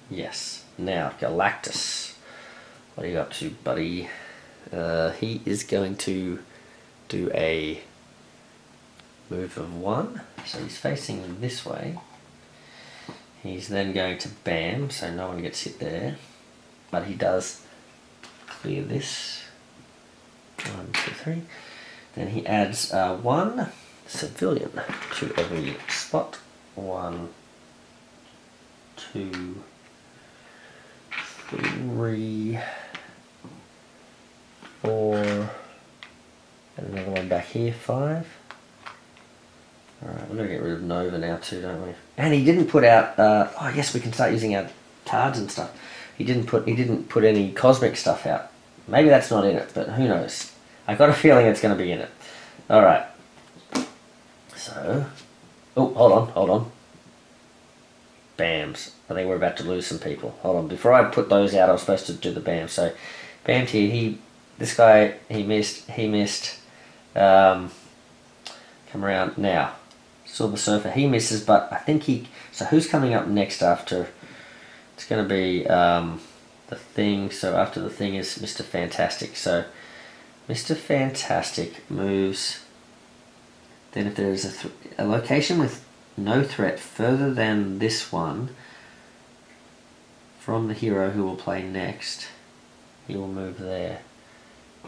Yes. Now, Galactus. What are you up to, buddy? He is going to do a move of 1. So he's facing this way. He's then going to bam, so no one gets hit there. But he does clear this. 1, 2, 3. Then he adds 1 civilian to every spot. 1, 2, 3, 4, and another one back here, 5. Alright, we're going to get rid of Nova now too, don't we? And he didn't put out, oh yes, we can start using our cards and stuff. He didn't put any cosmic stuff out. Maybe that's not in it, but who knows. I got a feeling it's going to be in it. Alright. So, oh, hold on. Bams. I think we're about to lose some people. Hold on, before I put those out, I was supposed to do the bam. So, bam here, this guy, he missed. Come around now. Silver Surfer, he misses, but I think so who's coming up next after? It's going to be the Thing, so after the Thing is Mr. Fantastic. So Mr. Fantastic moves, then if there is a location with no threat further than this one from the hero who will play next, he will move there.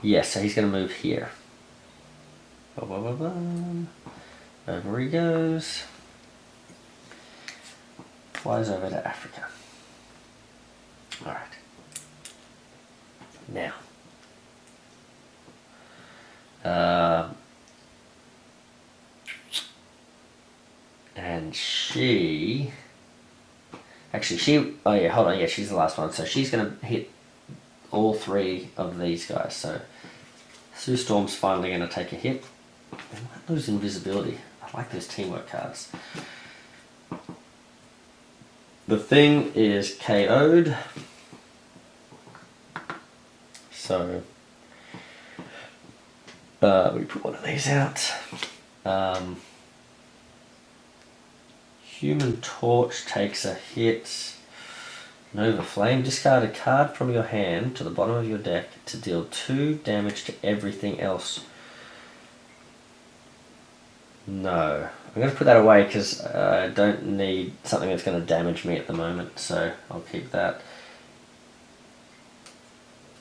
Yes, so he's going to move here. Over he goes. Flies over to Africa. Alright. Now. And she... Actually, oh yeah, hold on, yeah, she's the last one. So she's going to hit all 3 of these guys. So Sue Storm's finally going to take a hit. I might lose invisibility. I like those teamwork cards. The Thing is KO'd. So we put one of these out. Human Torch takes a hit. Nova Flame. Discard a card from your hand to the bottom of your deck to deal 2 damage to everything else. No. I'm going to put that away because I don't need something that's going to damage me at the moment, so I'll keep that.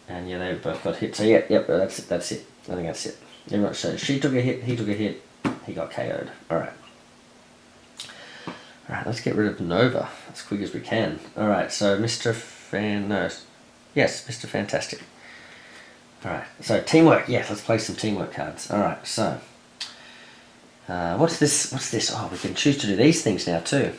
And yeah, they both got hit. So yeah, yep, that's it. I think that's it. Everyone, so she took a hit, he took a hit, he got KO'd. Alright. Alright, let's get rid of Nova as quick as we can. Alright, so Mr. Mr. Fantastic. Alright, so teamwork. Yes, let's play some teamwork cards. Alright, so what's this? Oh, we can choose to do these things now too.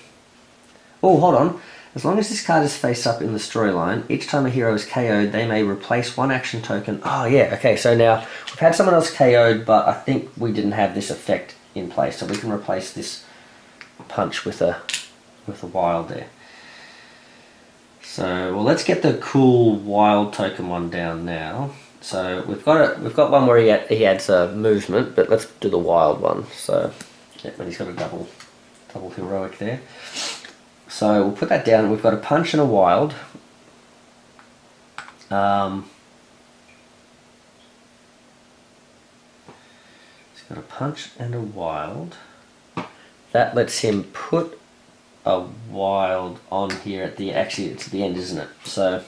Oh, hold on. As long as this card is face up in the storyline, each time a hero is KO'd, they may replace 1 action token. Oh yeah, okay, so now we've had someone else KO'd, but I think we didn't have this effect in place, so we can replace this punch with a with a wild there. So, well, let's get the cool wild token one down now. So we've got one where he adds a movement, but let's do the wild one. So, yeah, but he's got a double heroic there. So we'll put that down. We've got a punch and a wild. He's got a punch and a wild. That lets him put a wild on here at the, actually it's at the end, isn't it? So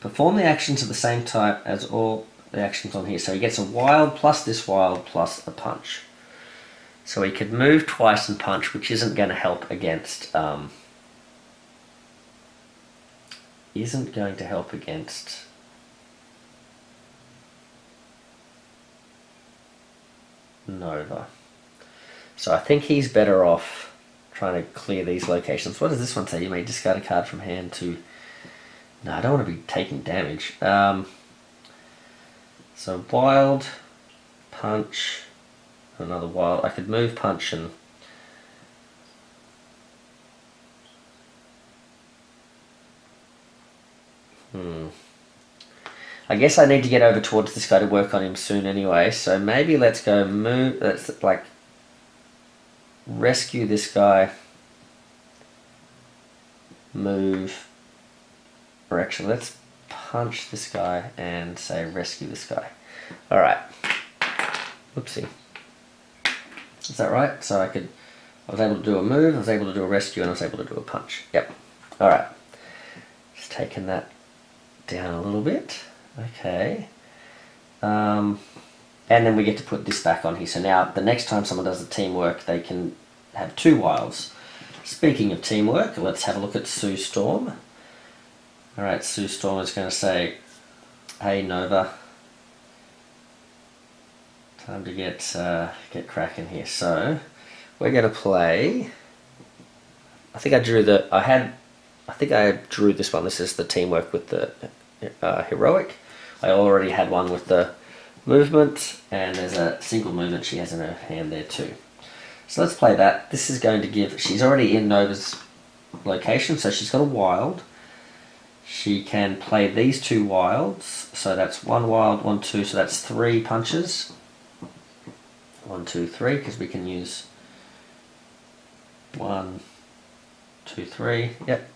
perform the actions of the same type as all the actions on here. So he gets a wild plus this wild plus a punch. So he could move twice and punch, which isn't going to help against Nova. So I think he's better off trying to clear these locations. What does this one say? You may discard a card from hand to... No, I don't want to be taking damage. So wild, punch, another wild. I could move, punch, and... I guess I need to get over towards this guy to work on him soon anyway. So maybe let's go move... Let's like... rescue this guy, move, or actually let's punch this guy and say rescue this guy. Alright, whoopsie. Is that right? So I was able to do a move, I was able to do a rescue, and I was able to do a punch. Yep. Alright, just taking that down a little bit. Okay. And then we get to put this back on here. So now, the next time someone does the teamwork, they can have 2 wilds. Speaking of teamwork, let's have a look at Sue Storm. Alright, Sue Storm is going to say, hey Nova, time to get cracking here. So, we're going to play... I think I drew this one. This is the teamwork with the heroic. I already had one with the movement, and there's a single movement she has in her hand there too. So let's play that. This is going to give... She's already in Nova's location, so she's got a wild. She can play these 2 wilds, so that's 1 wild, 1, 2, so that's 3 punches. 1, 2, 3, because we can use 1, 2, 3. Yep.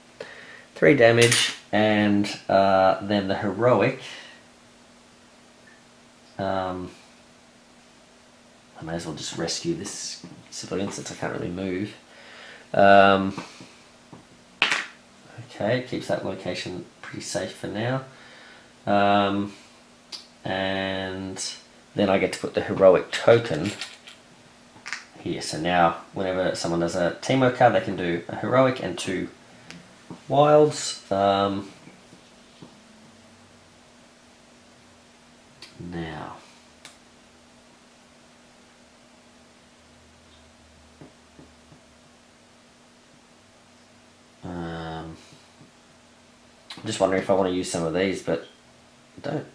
3 damage, and then the heroic... I may as well just rescue this civilian since I can't really move. Okay, keeps that location pretty safe for now. And then I get to put the heroic token here. So now, whenever someone does a teamwork card, they can do a heroic and 2 wilds. Now, I'm just wondering if I want to use some of these, but I don't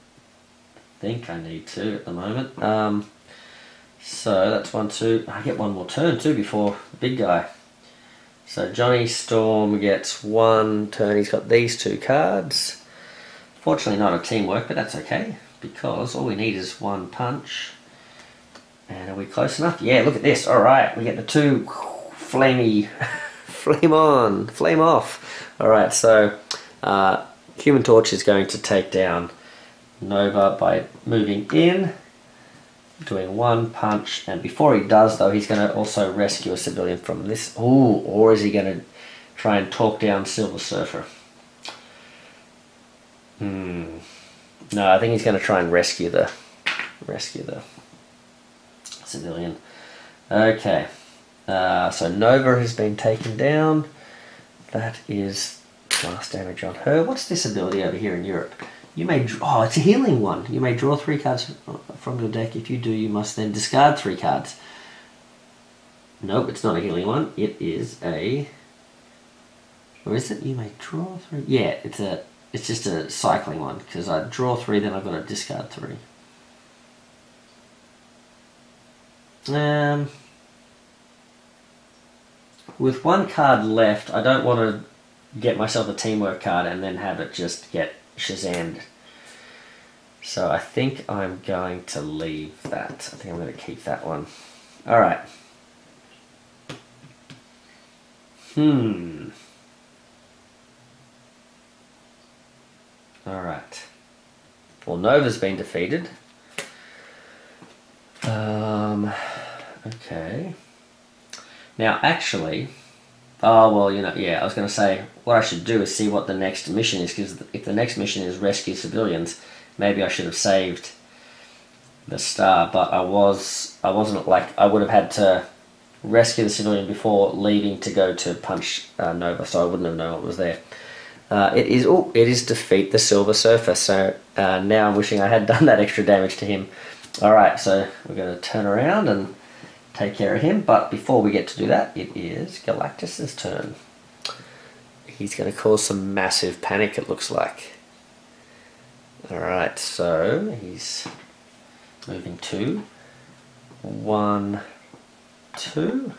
think I need to at the moment. So that's 1, 2. I get 1 more turn too before the big guy. So Johnny Storm gets 1 turn. He's got these 2 cards. Fortunately not a teamwork, but that's okay, because all we need is 1 punch. And are we close enough? Yeah, look at this. Alright, we get the 2 flamey... flame on, flame off. Alright, so Human Torch is going to take down Nova by moving in, doing 1 punch, and before he does though, he's going to also rescue a civilian from this. Ooh, or is he going to try and talk down Silver Surfer? No, I think he's going to try and rescue the civilian. Okay, so Nova has been taken down. That is blast damage on her. What's this ability over here in Europe? You may draw, oh, it's a healing one. You may draw 3 cards from your deck. If you do, you must then discard 3 cards. Nope, it's not a healing one. It is a... Or is it? You may draw 3... Yeah, it's just a cycling one, because I draw 3, then I've got to discard 3. with one card left, I don't want to get myself a teamwork card and then have it just get Shazammed. So I think I'm going to leave that. I think I'm going to keep that one. Alright. Alright. Well, Nova's been defeated. Okay. Now, actually... Oh, well, you know, yeah, I was going to say, what I should do is see what the next mission is, because if the next mission is rescue civilians, maybe I should have saved the star, but I wasn't, like, I would have had to rescue the civilian before leaving to go to punch Nova, so I wouldn't have known what was there. It is defeat the Silver Surfer, so now I'm wishing I had done that extra damage to him. Alright, so we're going to turn around and take care of him, but before we get to do that, it is Galactus's turn. He's going to cause some massive panic, it looks like. Alright, so he's moving 2, 1, 2.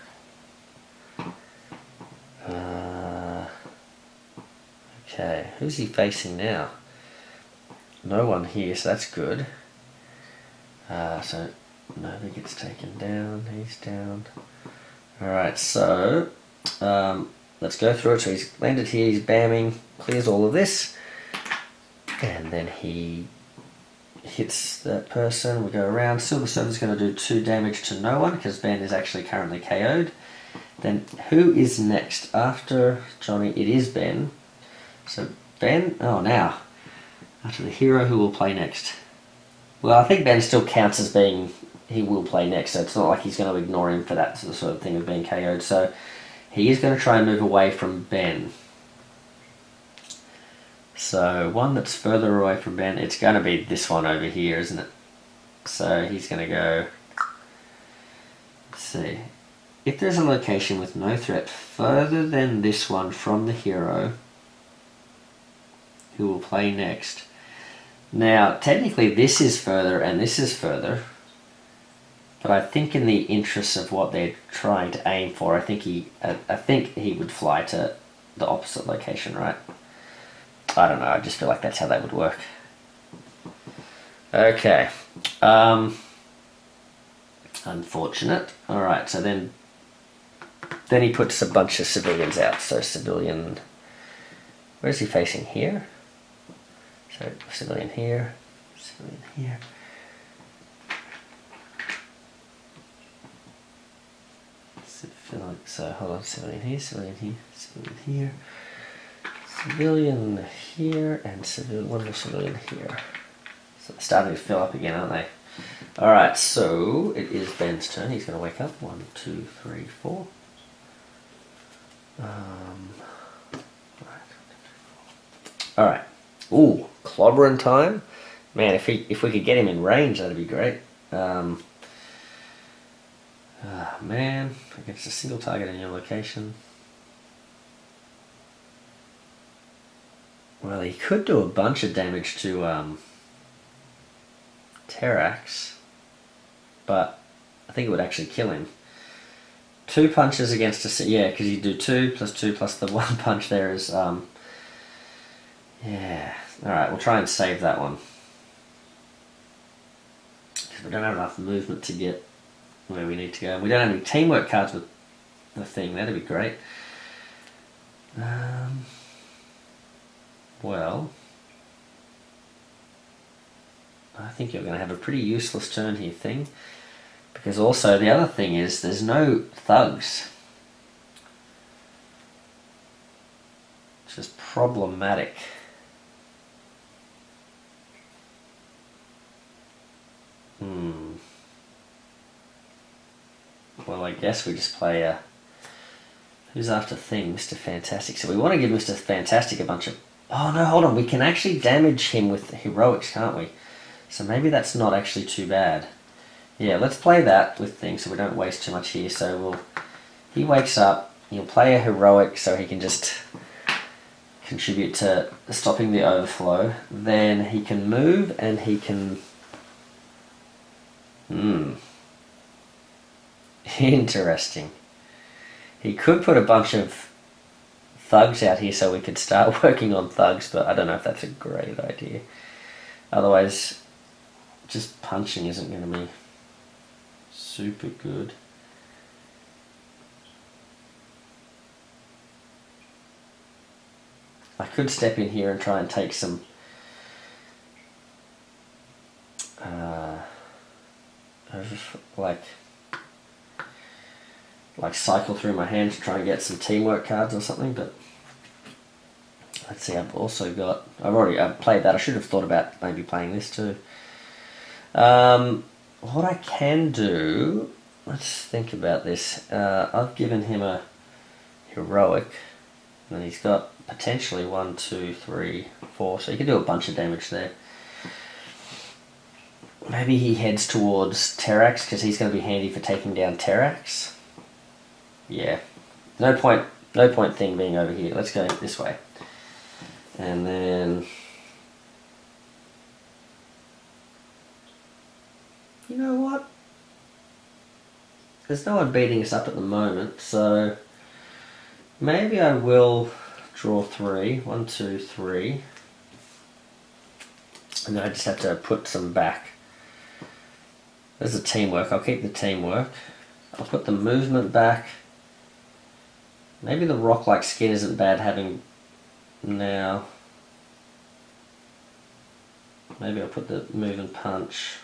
Okay, who's he facing now? No one here, so that's good. So Nova gets taken down, he's down. Alright, so let's go through it. So he's landed here, he's bamming, clears all of this, and then he hits that person. We go around. Silver Surfer's going to do 2 damage to no one because Ben is actually currently KO'd. Then who is next after Johnny? It is Ben. So Ben, oh now, after the hero, who will play next? Well, I think Ben still counts as being, he will play next, so it's not like he's going to ignore him for that sort of thing of being KO'd. So he is going to try and move away from Ben. So one that's further away from Ben, it's going to be this one over here, isn't it? So he's going to go, let's see, if there's a location with no threat further than this one from the hero, who will play next. Now, technically this is further and this is further, but I think in the interest of what they're trying to aim for, I think he would fly to the opposite location, right? I don't know, I just feel like that's how that would work. Okay. Unfortunate. Alright, so then he puts a bunch of civilians out. So civilian, where is he facing? Here? So civilian here, civilian here. So hold on, civilian here, civilian here, civilian here, civilian here, and one more civilian here. So they're starting to fill up again, aren't they? Alright, so it is Ben's turn. He's going to wake up. 1, 2, 3, 4. Alright. Ooh, clobbering time. Man, if we could get him in range, that'd be great. Man, against a single target in your location. Well, he could do a bunch of damage to Terrax, but I think it would actually kill him. 2 punches against a... Yeah, because you do 2 plus 2 plus the 1 punch there is... Yeah. Alright, we'll try and save that one. Because we don't have enough movement to get where we need to go. We don't have any teamwork cards with the thing. That'd be great. Well, I think you're going to have a pretty useless turn here, thing. Because also, the other thing is, there's no thugs. Which is problematic. Well, I guess we just play a... Who's after thing? Mr. Fantastic. So we want to give Mr. Fantastic a bunch of... Oh no, hold on. We can actually damage him with heroics, can't we? So maybe that's not actually too bad. Yeah, let's play that with things so we don't waste too much here. So he wakes up, he'll play a heroic so he can just contribute to stopping the overflow. Then he can move and he can... Interesting. He could put a bunch of thugs out here so we could start working on thugs, but I don't know if that's a great idea. Otherwise, just punching isn't going to be super good. I could step in here and try and take some like cycle through my hand to try and get some teamwork cards or something, but let's see, I've also got, I've played that. I should have thought about maybe playing this too. What I can do, let's think about this. I've given him a heroic, and he's got potentially 1, 2, 3, 4, so he can do a bunch of damage there. Maybe he heads towards Terrax because he's going to be handy for taking down Terrax. Yeah, no point thing being over here. Let's go this way, and then you know what? There's no one beating us up at the moment, so maybe I will draw 3. 1, 2, 3, and then I just have to put some back. There's the teamwork. I'll keep the teamwork. I'll put the movement back. Maybe the rock-like skin isn't bad having now. Maybe I'll put the move and punch.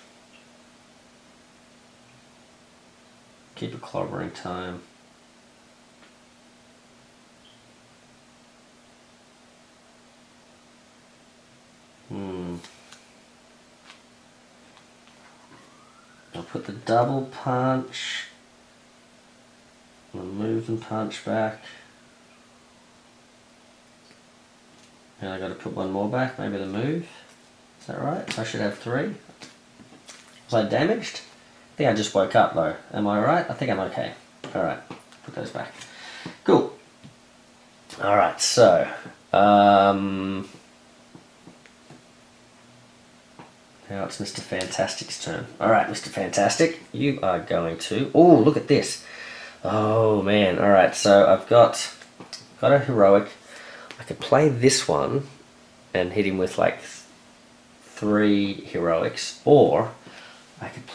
Keep a clobbering time. I'll put the double punch, the move and punch back, and I got to put one more back, maybe the move. Is that right? I should have 3. Was I damaged? I think I just woke up though. Am I right? I think I'm okay. Alright, put those back. Cool. Alright, so now it's Mr. Fantastic's turn. Alright, Mr. Fantastic, you are going to... Oh, look at this. Oh, man. Alright, so I've got a heroic. I could play this one and hit him with like 3 heroics, or I could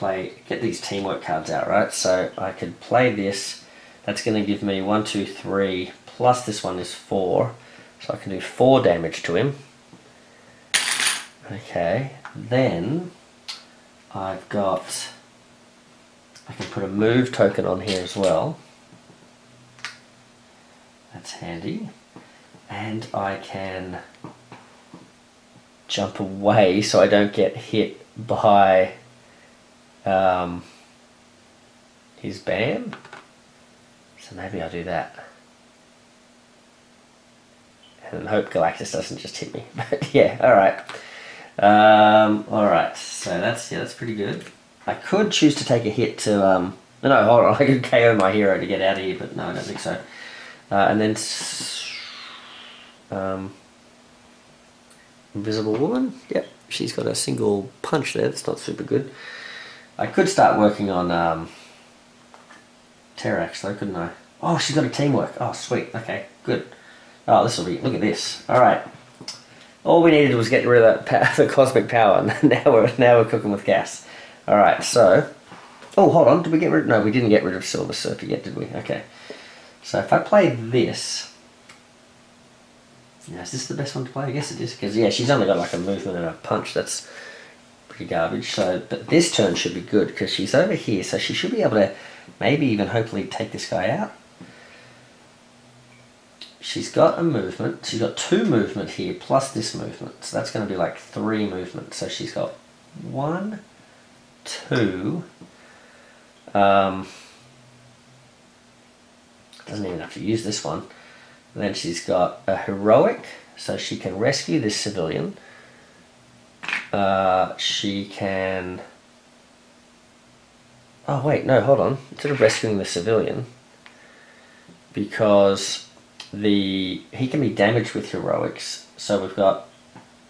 get these teamwork cards out, right? So I could play this. That's going to give me 1, 2, 3, plus this one is 4. So I can do 4 damage to him. Okay, then I can put a move token on here as well. That's handy. And I can jump away so I don't get hit by his BAM. So maybe I'll do that. And hope Galactus doesn't just hit me. But yeah, alright. Alright, so that's pretty good. I could choose to take a hit to, no, hold on, I could KO my hero to get out of here, but no, I don't think so. And then, Invisible Woman, yep, she's got a single punch there, that's not super good. I could start working on, Terrax though, couldn't I? Oh, she's got a teamwork, oh sweet, okay, good. Oh, this will be, look at this, alright. All we needed was get rid of that the cosmic power, and now we're cooking with gas. All right, so oh, hold on, did we get rid? No, we didn't get rid of Silver Surfer yet, did we? Okay. So if I play this, now is this the best one to play? I guess it is, because yeah, she's only got like a movement and a punch. That's pretty garbage. So, but this turn should be good because she's over here, so she should be able to maybe even hopefully take this guy out. She's got a movement. She's got 2 movement here plus this movement. So that's going to be like 3 movement. So she's got 1, 2. Doesn't even have to use this one. And then she's got a heroic, so she can rescue this civilian. She can... Oh wait, no, hold on. Instead of rescuing the civilian, because he can be damaged with heroics. So we've got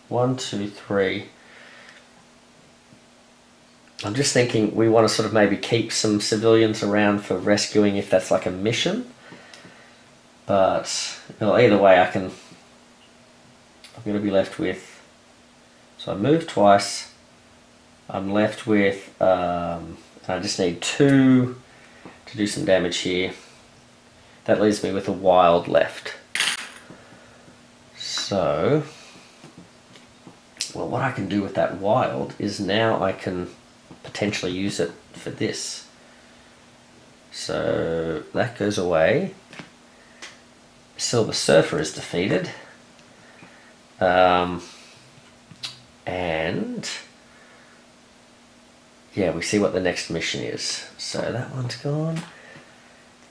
1, 2, 3. I'm just thinking we want to sort of maybe keep some civilians around for rescuing if that's like a mission. But well, either way, I'm going to be left with. So I move twice. I'm left with. I just need 2 to do some damage here. That leaves me with a wild left. So, well, what I can do with that wild is now I can potentially use it for this. So that goes away. Silver Surfer is defeated. And yeah, we see what the next mission is. So that one's gone.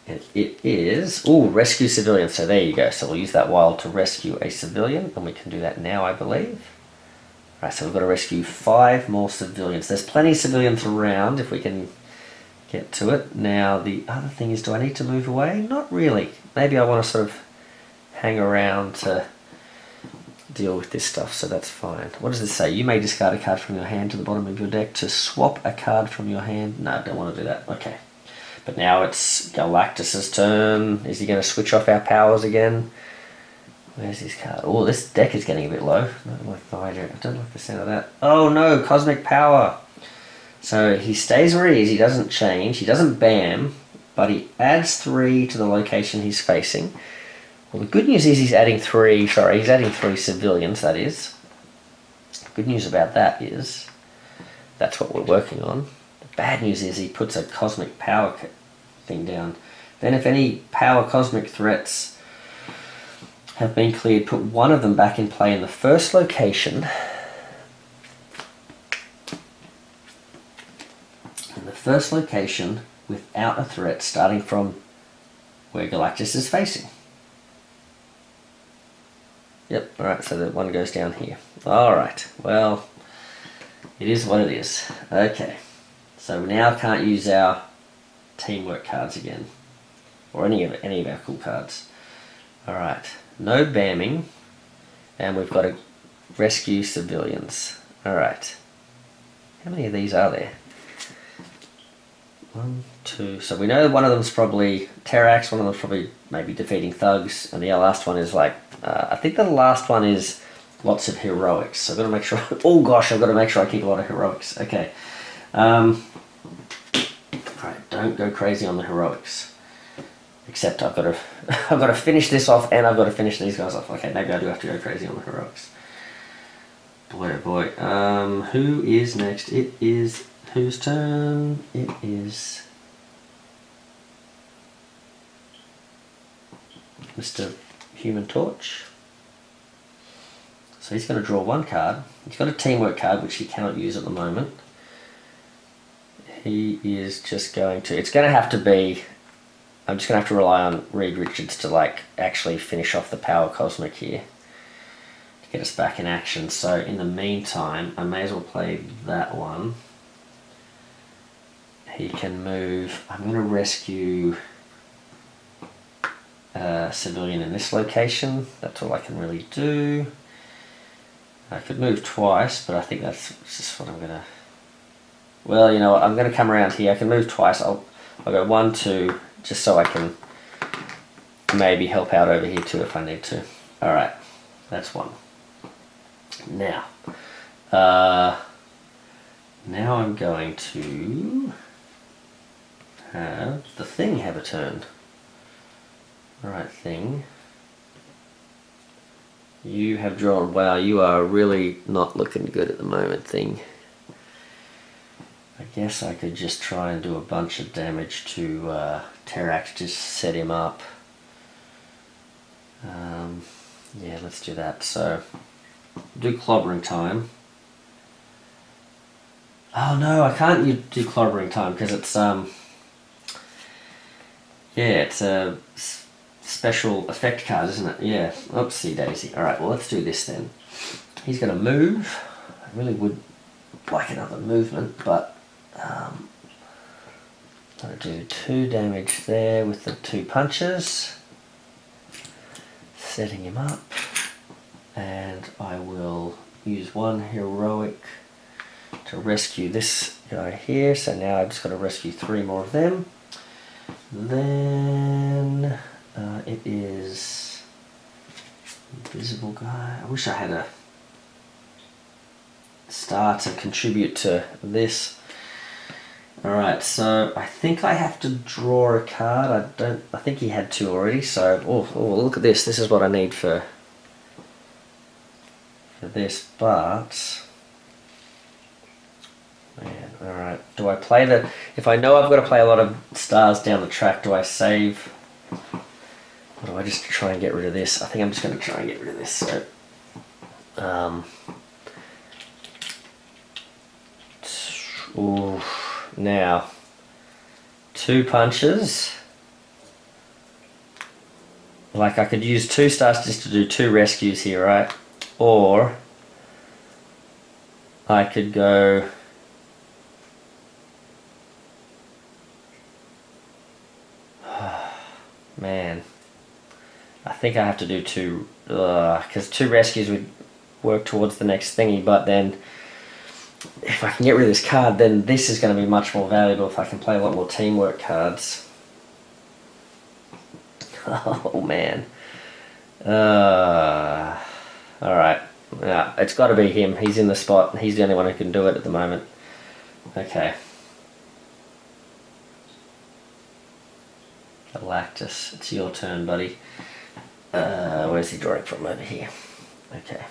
And it is, rescue civilians. So there you go. So we'll use that wild to rescue a civilian, and we can do that now, I believe. Right, so we've got to rescue 5 more civilians. There's plenty of civilians around if we can get to it. Now the other thing is, do I need to move away? Not really. Maybe I want to sort of hang around to deal with this stuff, so that's fine. What does this say? You may discard a card from your hand to the bottom of your deck to swap a card from your hand. No, I don't want to do that. Okay. But now it's Galactus's turn. Is he going to switch off our powers again? Where's his card? Oh, this deck is getting a bit low. I don't like the sound of that. Oh no, Cosmic Power. So he stays where he is. He doesn't change. He doesn't bam, but he adds 3 to the location he's facing. Well, the good news is he's adding 3 civilians, that is. The good news about that is that's what we're working on. The bad news is he puts a Cosmic Power thing down. Then if any power cosmic threats have been cleared, put one of them back in play in the first location. In the first location without a threat starting from where Galactus is facing. Yep, alright, so that one goes down here. Alright, well, it is what it is. Okay, so we now can't use our teamwork cards again. Or any of our cool cards. Alright, no bamming. And we've got to rescue civilians. Alright. How many of these are there? 1, 2. So we know one of them's probably Terrax, one of them's probably maybe defeating thugs, and the last one is like, I think the last one is lots of heroics. So I've got to make sure, oh gosh, I've got to make sure I keep a lot of heroics. Okay. Alright, don't go crazy on the heroics. Except I've got to finish this off, and I've got to finish these guys off. Okay, maybe I do have to go crazy on the heroics. Boy, oh boy. Who is next? It is whose turn? It is Mr. Human Torch. So he's going to draw 1 card. He's got a teamwork card which he cannot use at the moment. He is just going to. It's going to have to be. I'm just going to have to rely on Reed Richards to like actually finish off the Power Cosmic here to get us back in action. So in the meantime, I may as well play that one. He can move. I'm going to rescue a civilian in this location. That's all I can really do. I could move twice, but I think that's just what I'm going to... Well, you know what, I'm going to come around here. I can move twice. I'll go 1, 2... just so I can maybe help out over here too if I need to. Alright, that's 1. Now, now I'm going to have the Thing have a turn. Alright, Thing. You have drawn, wow, you are really not looking good at the moment, Thing. I guess I could just try and do a bunch of damage to Terrax, just set him up. Yeah, let's do that. So, do Clobbering Time. Oh no, I can't do Clobbering Time because it's yeah, it's a special effect card, isn't it? Yeah. Oopsie daisy. Alright, well let's do this then. He's going to move. I really would like another movement, but I'm going to do 2 damage there with the 2 punches. Setting him up. And I will use 1 heroic to rescue this guy here. So now I've just got to rescue 3 more of them. Then it is invisible guy. I wish I had a star to contribute to this. Alright, so I think I have to draw a card. I think he had 2 already, so look at this. This is what I need for this, but man, alright. Do I play if I know I've got to play a lot of stars down the track, do I save? Or do I just try and get rid of this? I think I'm just going to try and get rid of this. So, now, 2 punches. Like I could use 2 stars just to do 2 rescues here, right? Or I could go man, I think I have to do 2 because 2 rescues would work towards the next thingy, but then if I can get rid of this card, then this is going to be much more valuable if I can play a lot more teamwork cards. Oh man. Alright. Yeah, it's got to be him. He's in the spot. He's the only one who can do it at the moment. Okay. Galactus, it's your turn, buddy. Where's he drawing from? Over here. Okay.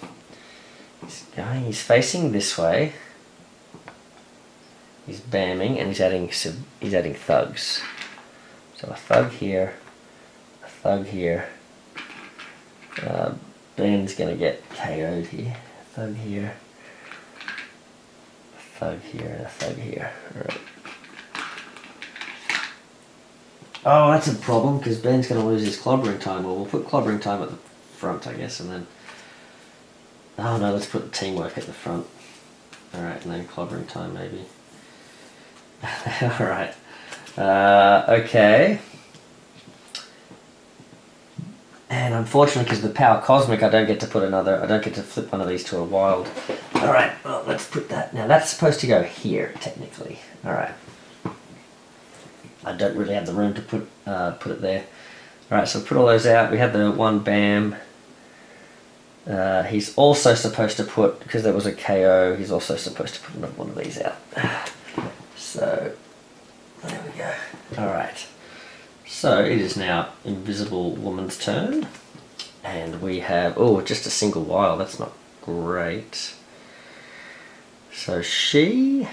He's facing this way. He's bamming and he's adding thugs. So a thug here, a thug here. Ben's gonna get KO'd here. A thug here, a thug here, and a thug here. Alright. Oh, that's a problem because Ben's gonna lose his clobbering time. Well, we'll put clobbering time at the front, I guess, and then. Oh no, let's put the teamwork at the front. Alright, and then clobbering time maybe. Alright. Okay. And unfortunately, because of the power cosmic, I don't get to flip one of these to a wild. Alright, well, let's put that. Now that's supposed to go here, technically. Alright. I don't really have the room to put it there. Alright, so put all those out. We had the 1 bam. He's also supposed to put, because there was a KO, he's also supposed to put another one of these out. So, there we go. Alright. So, it is now Invisible Woman's turn. And we have, oh, just a single wild. That's not great. So, she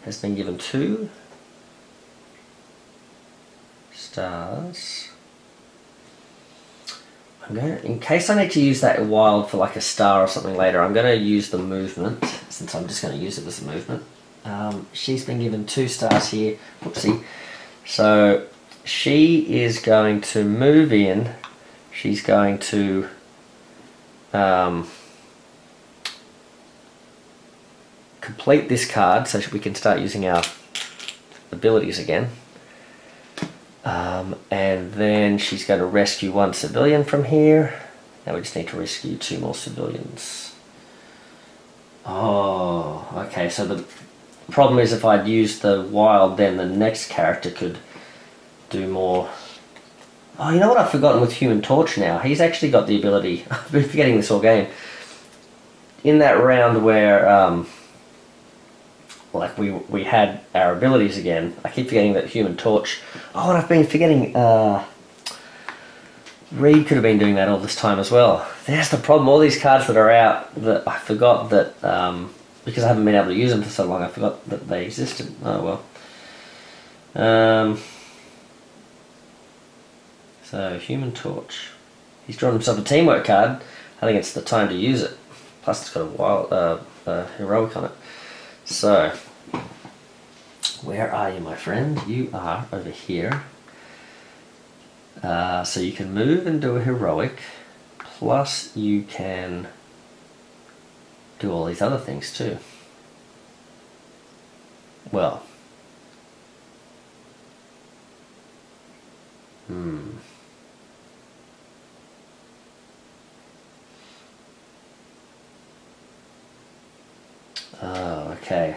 has been given 2 stars. I'm going to, in case I need to use that wild for like a star or something later, I'm going to use the movement, since I'm just going to use it as a movement. She's been given 2 stars here. Whoopsie. So she is going to move in. She's going to complete this card so we can start using our abilities again. And then she's going to rescue 1 civilian from here. Now we just need to rescue 2 more civilians. Oh, okay, so the problem is if I'd used the wild, then the next character could do more. Oh, you know what I've forgotten with Human Torch now? He's actually got the ability, I've been forgetting this all game, in that round where like we had our abilities again. I keep forgetting that Human Torch. Oh, and I've been forgetting Reed could have been doing that all this time as well. There's the problem. All these cards that are out that I forgot that because I haven't been able to use them for so long, I forgot that they existed. Oh well. So Human Torch. He's drawn himself a teamwork card. I think it's the time to use it. Plus it's got a wild heroic on it. So, where are you, my friend? You are over here. So you can move and do a heroic, plus you can do all these other things too. Well, oh, okay.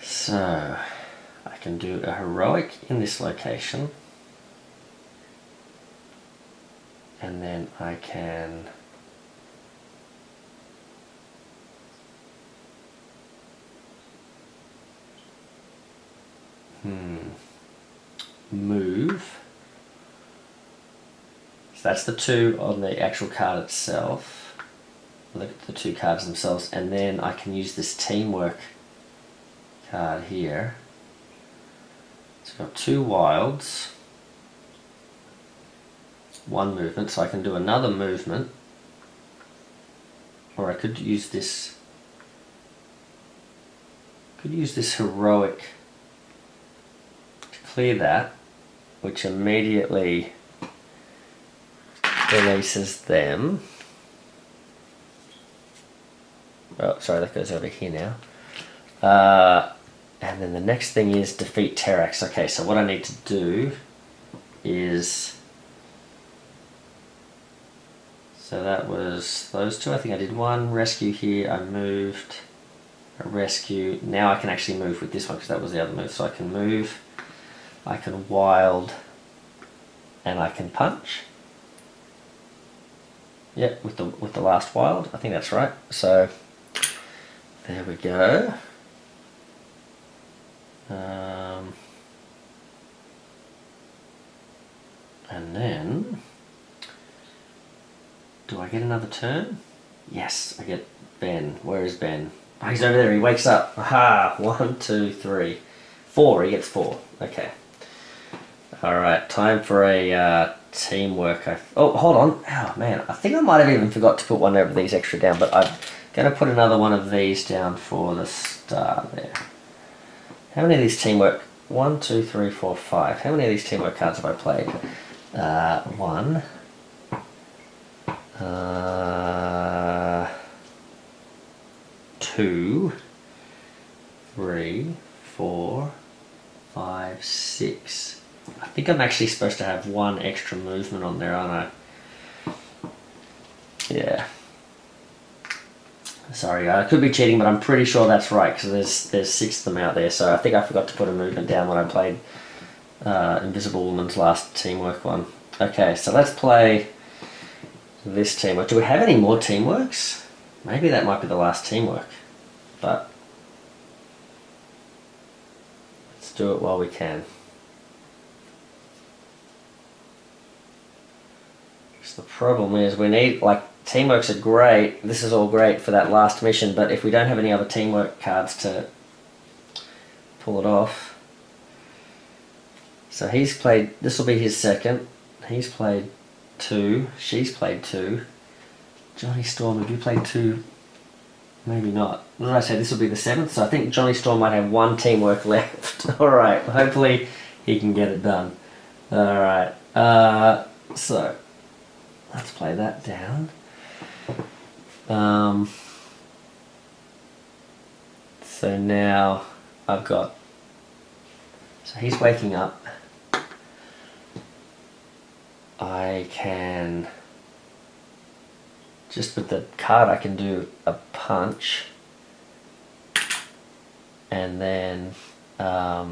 So, I can do a heroic in this location. and then I can move. So that's the 2 on the actual card itself. Look at the 2 cards themselves, and then I can use this teamwork card here. So I've got 2 wilds, 1 movement, so I can do another movement, or I could use this. Heroic to clear that, which immediately releases them. Oh, sorry, that goes over here now. And then the next thing is defeat Terrax. Okay, so what I need to do is... So that was those 2. I think I did 1 rescue here. I moved a rescue. Now I can actually move with this one because that was the other move. So I can move, I can wild, and I can punch. Yep, with the last wild. I think that's right. So there we go. And then, do I get another turn? Yes, I get Ben. Where is Ben? Oh, he's over there. He wakes up. Aha! 1, 2, 3, 4. He gets 4. Okay. Alright, time for a teamwork. Oh, hold on. Oh, man. I think I might have even forgot to put one of these extra down, but I'm going to put another one of these down for the star there. How many of these teamwork? 1, 2, 3, 4, 5. How many of these teamwork cards have I played? 1. 2, 3, 4, 5, 6. I think I'm actually supposed to have 1 extra movement on there, aren't I? Yeah. Sorry, I could be cheating, but I'm pretty sure that's right because there's 6 of them out there. So I think I forgot to put a movement down when I played Invisible Woman's last teamwork one. Okay, so let's play this teamwork. Do we have any more teamworks? Maybe that might be the last teamwork, but let's do it while we can. Because the problem is we need, like, teamworks are great. This is all great for that last mission, but if we don't have any other teamwork cards to pull it off. So he's played, this will be his second. He's played 2. She's played 2. Johnny Storm, have you played 2? Maybe not. What did I say? This will be the 7th, so I think Johnny Storm might have 1 teamwork left. Alright, hopefully he can get it done. Alright, so let's play that down. So now I've got, so he's waking up. I can, just with the card I can do a punch, and then I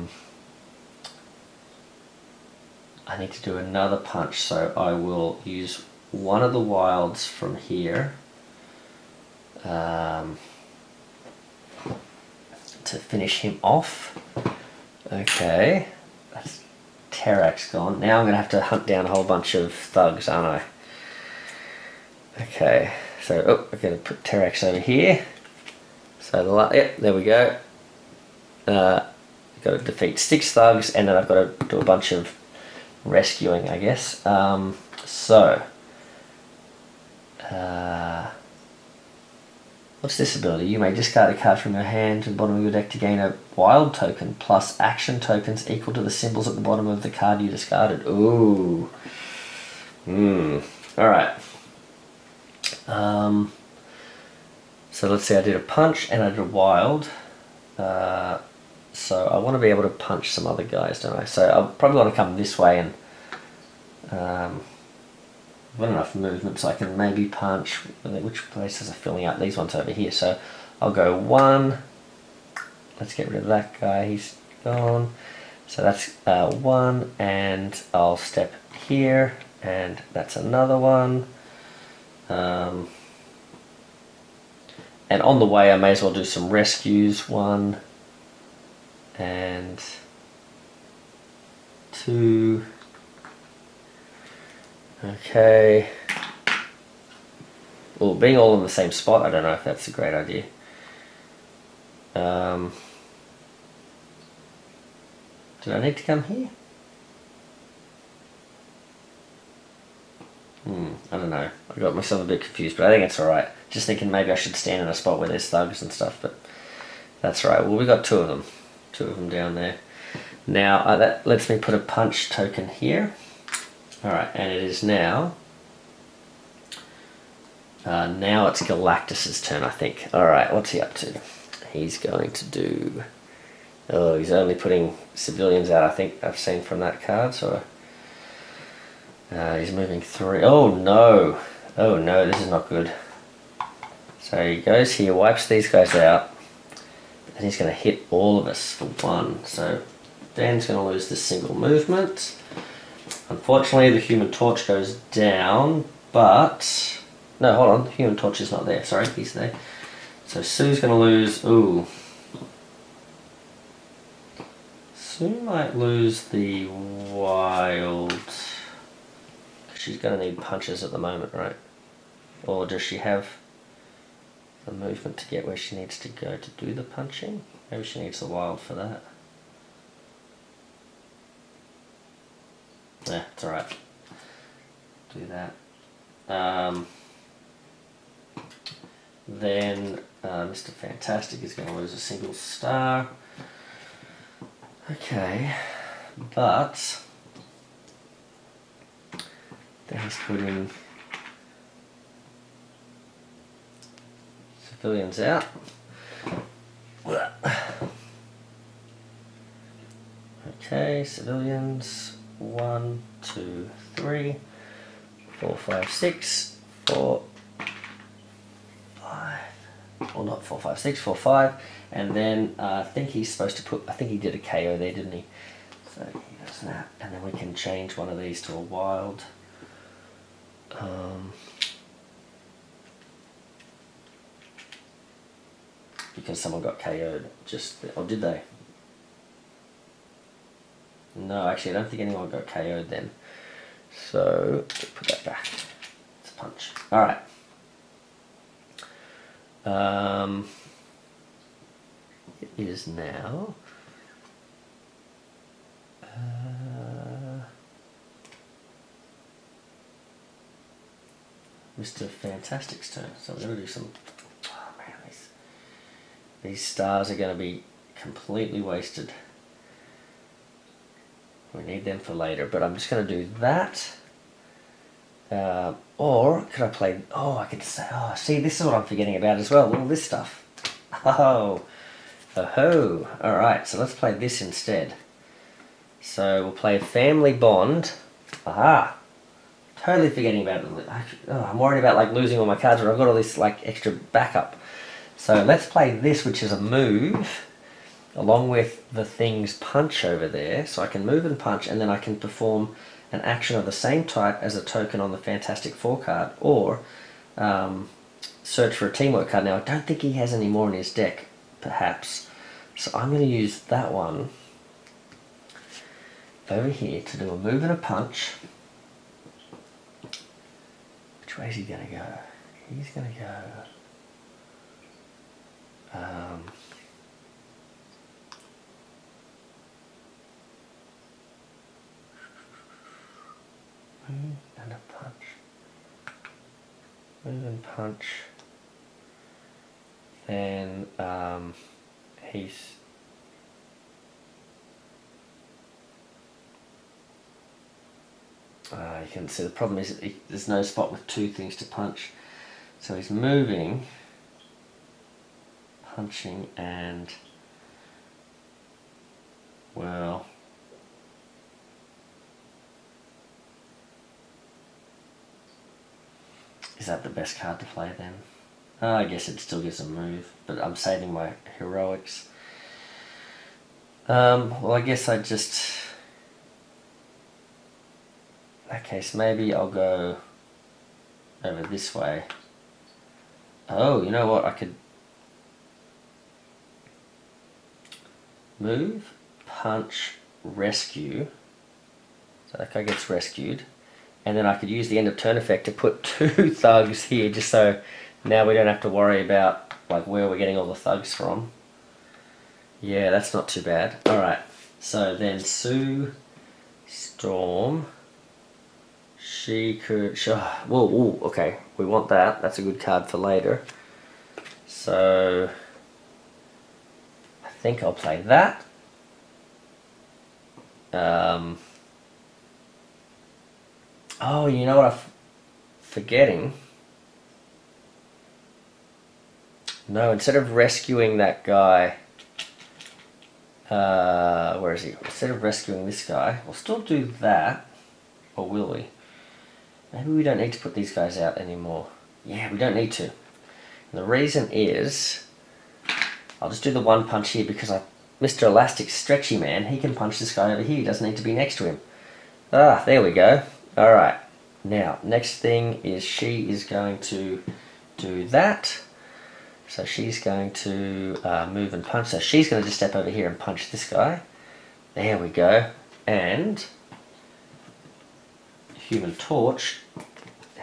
need to do another punch, so I will use one of the wilds from here to finish him off. Okay, that's Terrax gone. Now I'm going to have to hunt down a whole bunch of thugs, aren't I? Okay, so I'm going to put Terrax over here. So yep, there we go. I've got to defeat 6 thugs, and then I've got to do a bunch of rescuing, I guess. What's this ability? You may discard a card from your hand to the bottom of your deck to gain a wild token plus action tokens equal to the symbols at the bottom of the card you discarded. Ooh. Alright. So let's see, I did a punch and I did a wild. So I want to be able to punch some other guys, don't I? So I'll probably want to come this way and I've got enough movement so I can maybe punch. Which places are filling up? These ones over here. So I'll go 1. Let's get rid of that guy. He's gone. So that's 1, and I'll step here and that's another one. And on the way I may as well do some rescues. 1 and 2. Okay. Well, being all in the same spot, I don't know if that's a great idea. Did I need to come here? I don't know. I got myself a bit confused, but I think it's alright. Just thinking maybe I should stand in a spot where there's thugs and stuff, but that's right. Well, we got 2 of them. 2 of them down there. Now, that lets me put a punch token here. Alright, and it is now... now it's Galactus's turn, I think. Alright, what's he up to? He's going to do... Oh, he's only putting civilians out, I think I've seen from that card, so... he's moving 3. Oh no! Oh no, this is not good. So he goes here, wipes these guys out, and he's going to hit all of us for 1. So Dan's going to lose this single movement. Unfortunately, the Human Torch goes down, but... No, hold on, the Human Torch is not there. Sorry, he's there. So Sue's going to lose... Ooh. Sue might lose the wild... She's going to need punches at the moment, right? Or does she have the movement to get where she needs to go to do the punching? Maybe she needs the wild for that. Yeah, it's alright. Do that. Then Mr. Fantastic is going to lose a single star. Okay, but then he's putting civilians out. Okay, civilians. 1, 2, 3, 4, 5, 6, 4, 5. Well, not 4, 5, 6, 4, 5. And then I think he's supposed to put, I think he did a KO there, didn't he? So he does that. And then we can change one of these to a wild. Because someone got KO'd just, or did they? No, actually I don't think anyone got KO'd then. So, put that back. It's a punch. Alright. It is now... Mr. Fantastic's turn. So we're going to do some... Oh man, these stars are going to be completely wasted. We need them for later, but I'm just going to do that. Or could I play... Oh, I could say... Oh, see, this is what I'm forgetting about as well. All this stuff. Oh. Oh-ho. Alright, so let's play this instead. So we'll play Family Bond. Aha. Totally forgetting about it. Oh, I'm worried about like losing all my cards, but I've got all this like extra backup. So let's play this, which is a move, along with the thing's punch over there. So I can move and punch, and then I can perform an action of the same type as a token on the Fantastic Four card, or search for a teamwork card. Now I don't think he has any more in his deck, perhaps. So I'm going to use that one over here to do a move and a punch. Which way is he going to go? He's going to go... move and a punch. Move and punch. Then he's... you can see the problem is there's no spot with 2 things to punch. So he's moving, punching, and, well, is that the best card to play then? I guess it still gives a move, but I'm saving my heroics. Well, I guess I just... Okay, so maybe I'll go over this way. Oh, you know what? I could move, punch, rescue. So that guy gets rescued. And then I could use the end of turn effect to put 2 thugs here, just so now we don't have to worry about like where we're getting all the thugs from. Yeah, that's not too bad. Alright, so then Sue Storm, she could... Whoa, okay, we want that. That's a good card for later. So I think I'll play that. Oh, you know what I'm forgetting? No, instead of rescuing that guy, where is he? Instead of rescuing this guy, we'll still do that, or will we? Maybe we don't need to put these guys out anymore. Yeah, we don't need to. And the reason is, I'll just do the 1 punch here because Mr. Elastic Stretchy Man, he can punch this guy over here. He doesn't need to be next to him. Ah, there we go. Alright, now, next thing is she is going to do that. So she's going to move and punch. So she's going to just step over here and punch this guy. There we go. And Human Torch.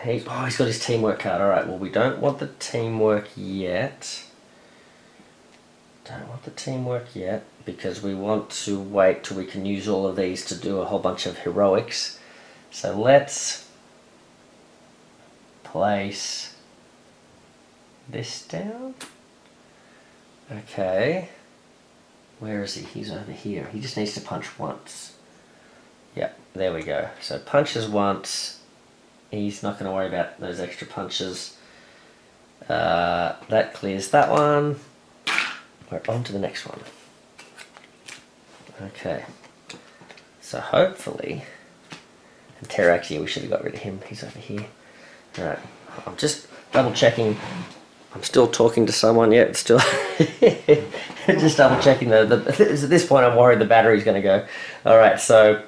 He's got his teamwork card. Alright, well we don't want the teamwork yet. Don't want the teamwork yet because we want to wait till we can use all of these to do a whole bunch of heroics. So let's place this down. Okay. Where is he? He's over here. He just needs to punch once. Yep, there we go. So punches once. He's not going to worry about those extra punches. That clears that one. We're on to the next one. Okay. So hopefully... And Terrax, we should have got rid of him. He's over here. Alright. I'm just double checking. I'm still talking to someone yet. Still just double checking. At this point I'm worried the battery's going to go. Alright, so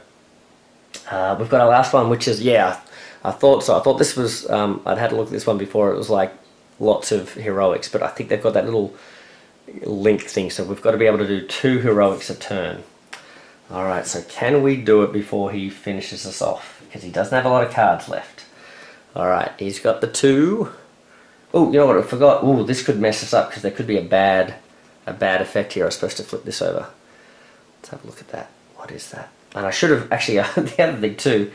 we've got our last one, which is, yeah, I thought so. I thought this was, I'd had a look at this one before. It was like lots of heroics, but I think they've got that little link thing, so we've got to be able to do 2 heroics a turn. Alright, so can we do it before he finishes us off? Because he doesn't have a lot of cards left. Alright, he's got the 2. Oh, you know what, I forgot. Oh, this could mess us up because there could be a bad effect here. I was supposed to flip this over. Let's have a look at that. What is that? And I should have, actually, the other thing too,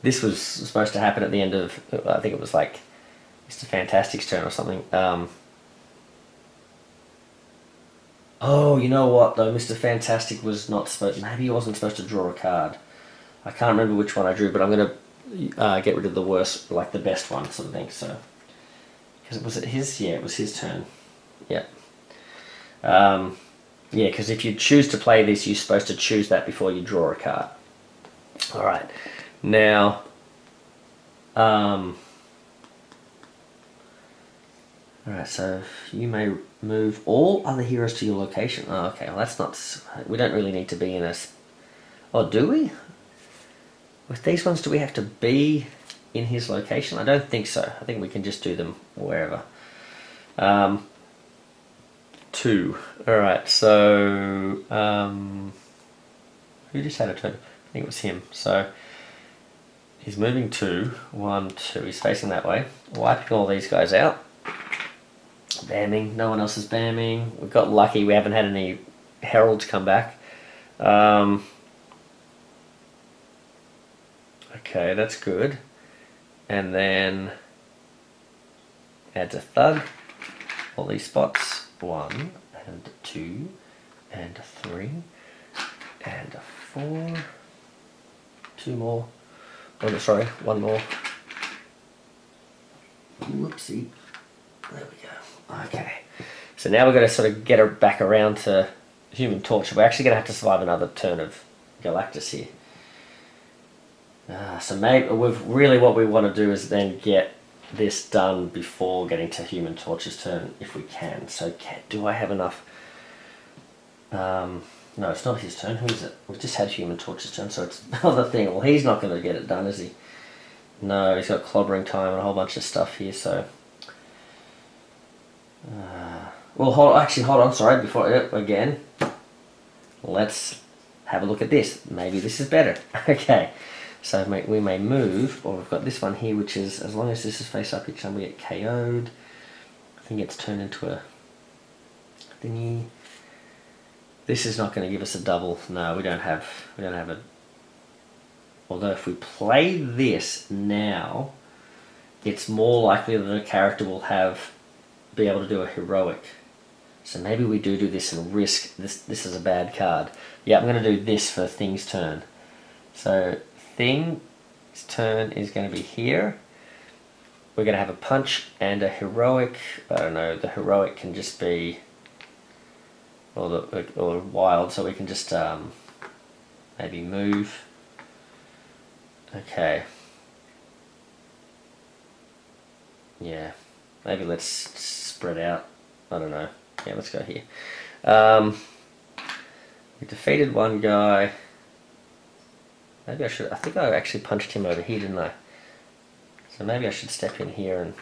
this was supposed to happen at the end of, I think it was like Mr. Fantastic's turn or something. Oh, you know what though, Mr. Fantastic was not supposed, maybe he wasn't supposed to draw a card. I can't remember which one I drew, but I'm going to get rid of the worst, like the best one sort of thing, so. Because was it his? Yeah, it was his turn. Yeah. Yeah, because if you choose to play this, you're supposed to choose that before you draw a card. Alright, now, alright, so you may move all other heroes to your location. Oh, okay, well that's not, we don't really need to be in a, oh, do we? With these ones, do we have to be in his location? I don't think so. I think we can just do them wherever. 2. Alright, so who just had a turn? I think it was him. So he's moving 2. 1, 2. He's facing that way. Wiping all these guys out. Bamming. No one else is bamming. We got lucky. We haven't had any heralds come back. Okay, that's good. And then adds a thug. All these spots. 1 and 2 and 3 and 4. 2 more. Oh, no, sorry, 1 more. Whoopsie. There we go. Okay. So now we've got to sort of get her back around to Human Torch. We're actually going to have to survive another turn of Galactus here. So maybe really what we want to do is then get this done before getting to Human Torch's turn, if we can. So do I have enough? No, it's not his turn. Who is it? We've just had Human Torch's turn, so it's another thing. Well, he's not going to get it done, is he? No, he's got clobbering time and a whole bunch of stuff here, so... well, actually, hold on, sorry, before... again, let's have a look at this. Maybe this is better. Okay, so we may move, or we've got this one here, which is, as long as this is face up each time we get KO'd, I think it's turned into a thingy. This is not going to give us a double. No, we don't have a... Although if we play this now, it's more likely that a character will be able to do a heroic. So maybe we do this and risk this. This is a bad card. Yeah, I'm going to do this for Thing's turn. So Thing's turn is going to be here. We're going to have a punch and a heroic. I don't know. The heroic can just be, or wild. So we can just maybe move. Okay. Yeah. Maybe let's spread out. I don't know. Yeah, let's go here. We defeated one guy. Maybe I should... I think I actually punched him over here, didn't I? So maybe I should step in here and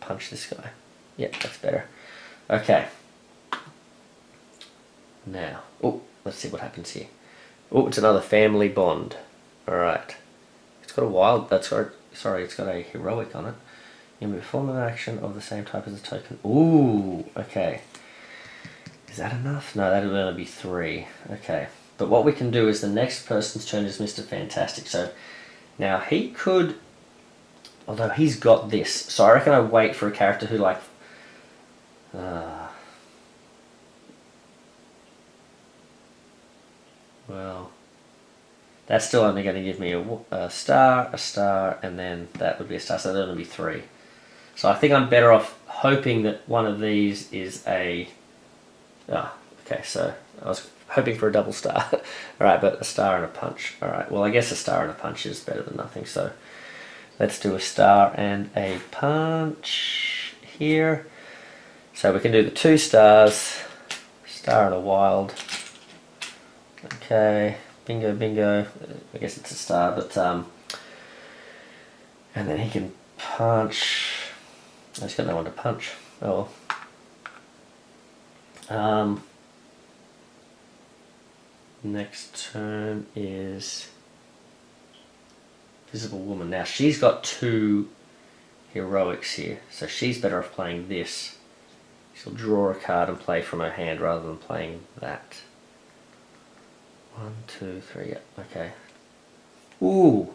punch this guy. Yeah, that's better. Okay. Now. Oh, let's see what happens here. Oh, it's another family bond. Alright. It's got a wild... sorry, it's got a heroic on it. You may perform an action of the same type as a token. Ooh, okay. Is that enough? No, that would only be 3. Okay. But what we can do is the next person's turn is Mr. Fantastic. So now he could... Although he's got this. So I reckon I wait for a character who like... well... That's still only going to give me a star, and then that would be a star. So that'll only be 3. So I think I'm better off hoping that one of these is a... okay, so I was hoping for a double star. Alright, but a star and a punch. Alright, well I guess a star and a punch is better than nothing, so let's do a star and a punch here. So we can do the 2 stars, star and a wild. Okay, bingo, bingo. I guess it's a star, but and then he can punch. He's got no one to punch. Oh well. Next turn is Visible Woman. Now she's got 2 heroics here, so she's better off playing this. She'll draw a card and play from her hand rather than playing that. 1, 2, 3, yeah, okay. Ooh!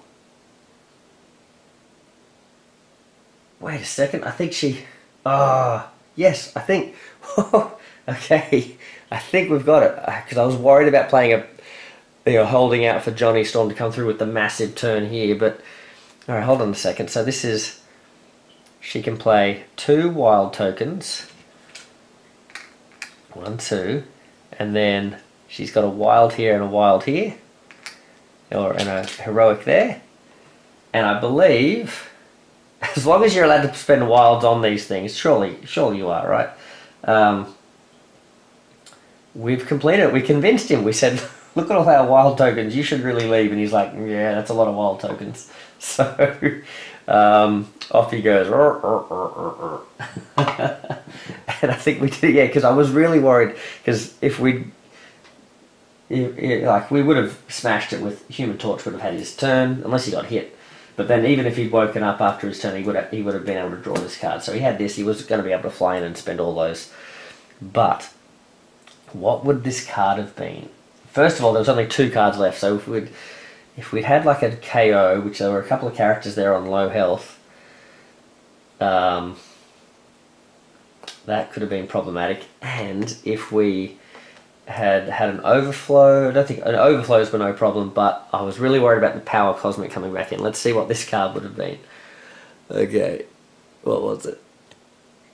Wait a second, I think she... yes, I think... okay, I think we've got it. Because I was worried about playing holding out for Johnny Storm to come through with the massive turn here, but... Alright, hold on a second. So this is... She can play 2 wild tokens. 1, 2. And then she's got a wild here and a wild here. And a heroic there. And I believe... As long as you're allowed to spend wilds on these things, surely you are, right? We've completed it. We convinced him. We said, look at all our wild tokens. You should really leave. And he's like, yeah, that's a lot of wild tokens. So off he goes. And I think we did, yeah, because I was really worried. Because if we would have smashed it with Human Torch would have had his turn, unless he got hit. But then even if he'd woken up after his turn, he would have been able to draw this card. So he had this. He was going to be able to fly in and spend all those. But what would this card have been? First of all, there was only 2 cards left. So if we'd had like a KO, which there were a couple of characters there on low health, that could have been problematic. And if we had an overflow, I don't think an overflows were no problem, but I was really worried about the power cosmic coming back in. Let's see what this card would have been. Okay, what was it?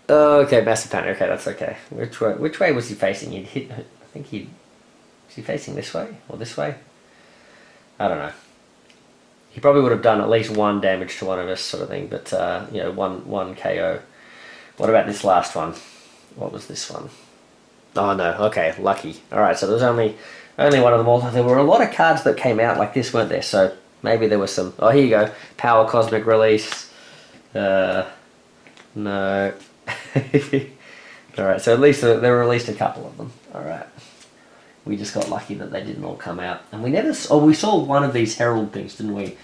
Oh, okay, massive panic. Okay, that's okay. Which way was he facing? He'd hit. I think was he facing this way or this way? I don't know. He probably would have done at least 1 damage to one of us, sort of thing. But you know, one KO. What about this last one? What was this one? Oh no, okay, lucky. Alright, so there's only only one of them all. There were a lot of cards that came out like this, weren't there? So maybe there was some. Oh, here you go. Power Cosmic Release. No. Alright, so at least there were released a couple of them. Alright. We just got lucky that they didn't all come out. And we never... Oh, we saw one of these Herald things, didn't we?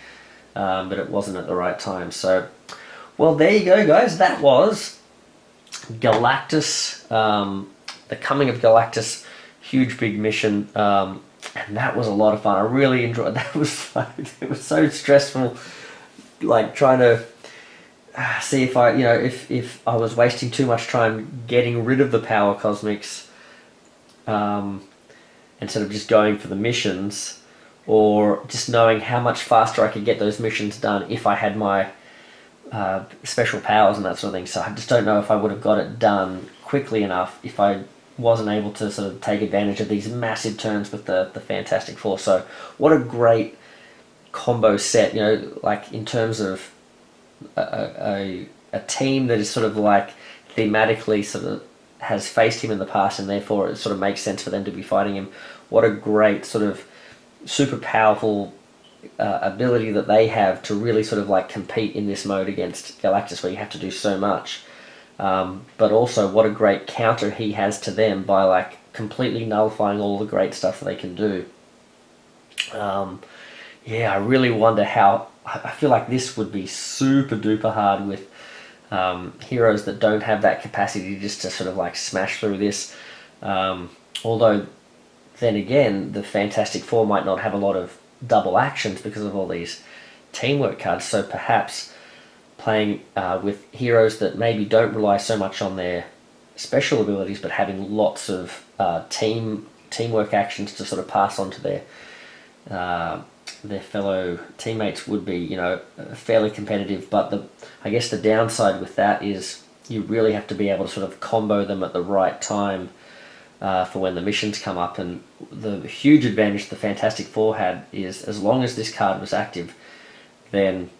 But it wasn't at the right time. So, well, there you go, guys. That was Galactus. The Coming of Galactus. Huge, big mission. And that was a lot of fun. I really enjoyed that. It was so stressful, like trying to see if I, if I was wasting too much time getting rid of the Power Cosmics, instead of just going for the missions, or just knowing how much faster I could get those missions done if I had my special powers and that sort of thing. So I just don't know if I would have got it done quickly enough if I wasn't able to sort of take advantage of these massive turns with the Fantastic Four. So what a great combo set, like in terms of a team that is sort of like thematically sort of has faced him in the past, and therefore it sort of makes sense for them to be fighting him. What a great sort of super powerful ability that they have to really sort of like compete in this mode against Galactus, where you have to do so much. But also what a great counter he has to them by like completely nullifying all the great stuff that they can do. Yeah, I really wonder how... I feel like this would be super duper hard with heroes that don't have that capacity just to sort of like smash through this. Although, then again, the Fantastic Four might not have a lot of double actions because of all these teamwork cards, so perhaps playing with heroes that maybe don't rely so much on their special abilities, but having lots of teamwork actions to sort of pass on to their fellow teammates would be, fairly competitive. But I guess the downside with that is you really have to be able to sort of combo them at the right time for when the missions come up. And the huge advantage the Fantastic Four had is, as long as this card was active, then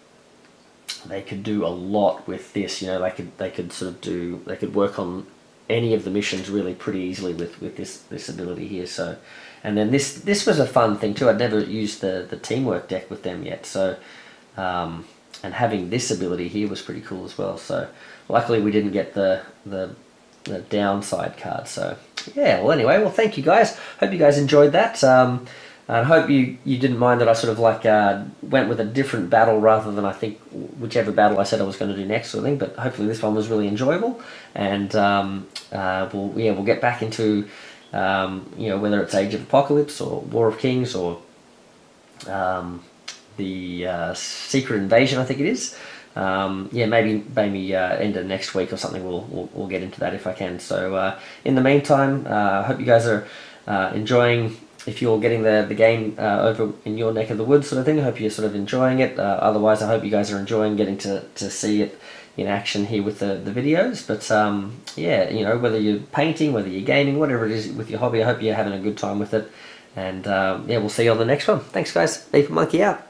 they could do a lot with this. They could work on any of the missions really pretty easily with this ability here. So, and then this was a fun thing too. I'd never used the teamwork deck with them yet. So, and having this ability here was pretty cool as well. So, luckily we didn't get the downside card. So, yeah. Well, anyway, well, thank you guys. Hope you guys enjoyed that. And hope you didn't mind that I sort of like went with a different battle rather than I think whichever battle I said I was going to do next sort of thing. But hopefully this one was really enjoyable, and we'll get back into whether it's Age of Apocalypse or War of Kings or the Secret Invasion, I think it is. Maybe end of next week or something. We'll get into that if I can. So in the meantime, I hope you guys are enjoying. If you're getting the game over in your neck of the woods sort of thing, I hope you're sort of enjoying it. Otherwise, I hope you guys are enjoying getting to see it in action here with the videos. But whether you're painting, whether you're gaming, whatever it is with your hobby, I hope you're having a good time with it. And we'll see you on the next one. Thanks, guys. Beef Monkey out.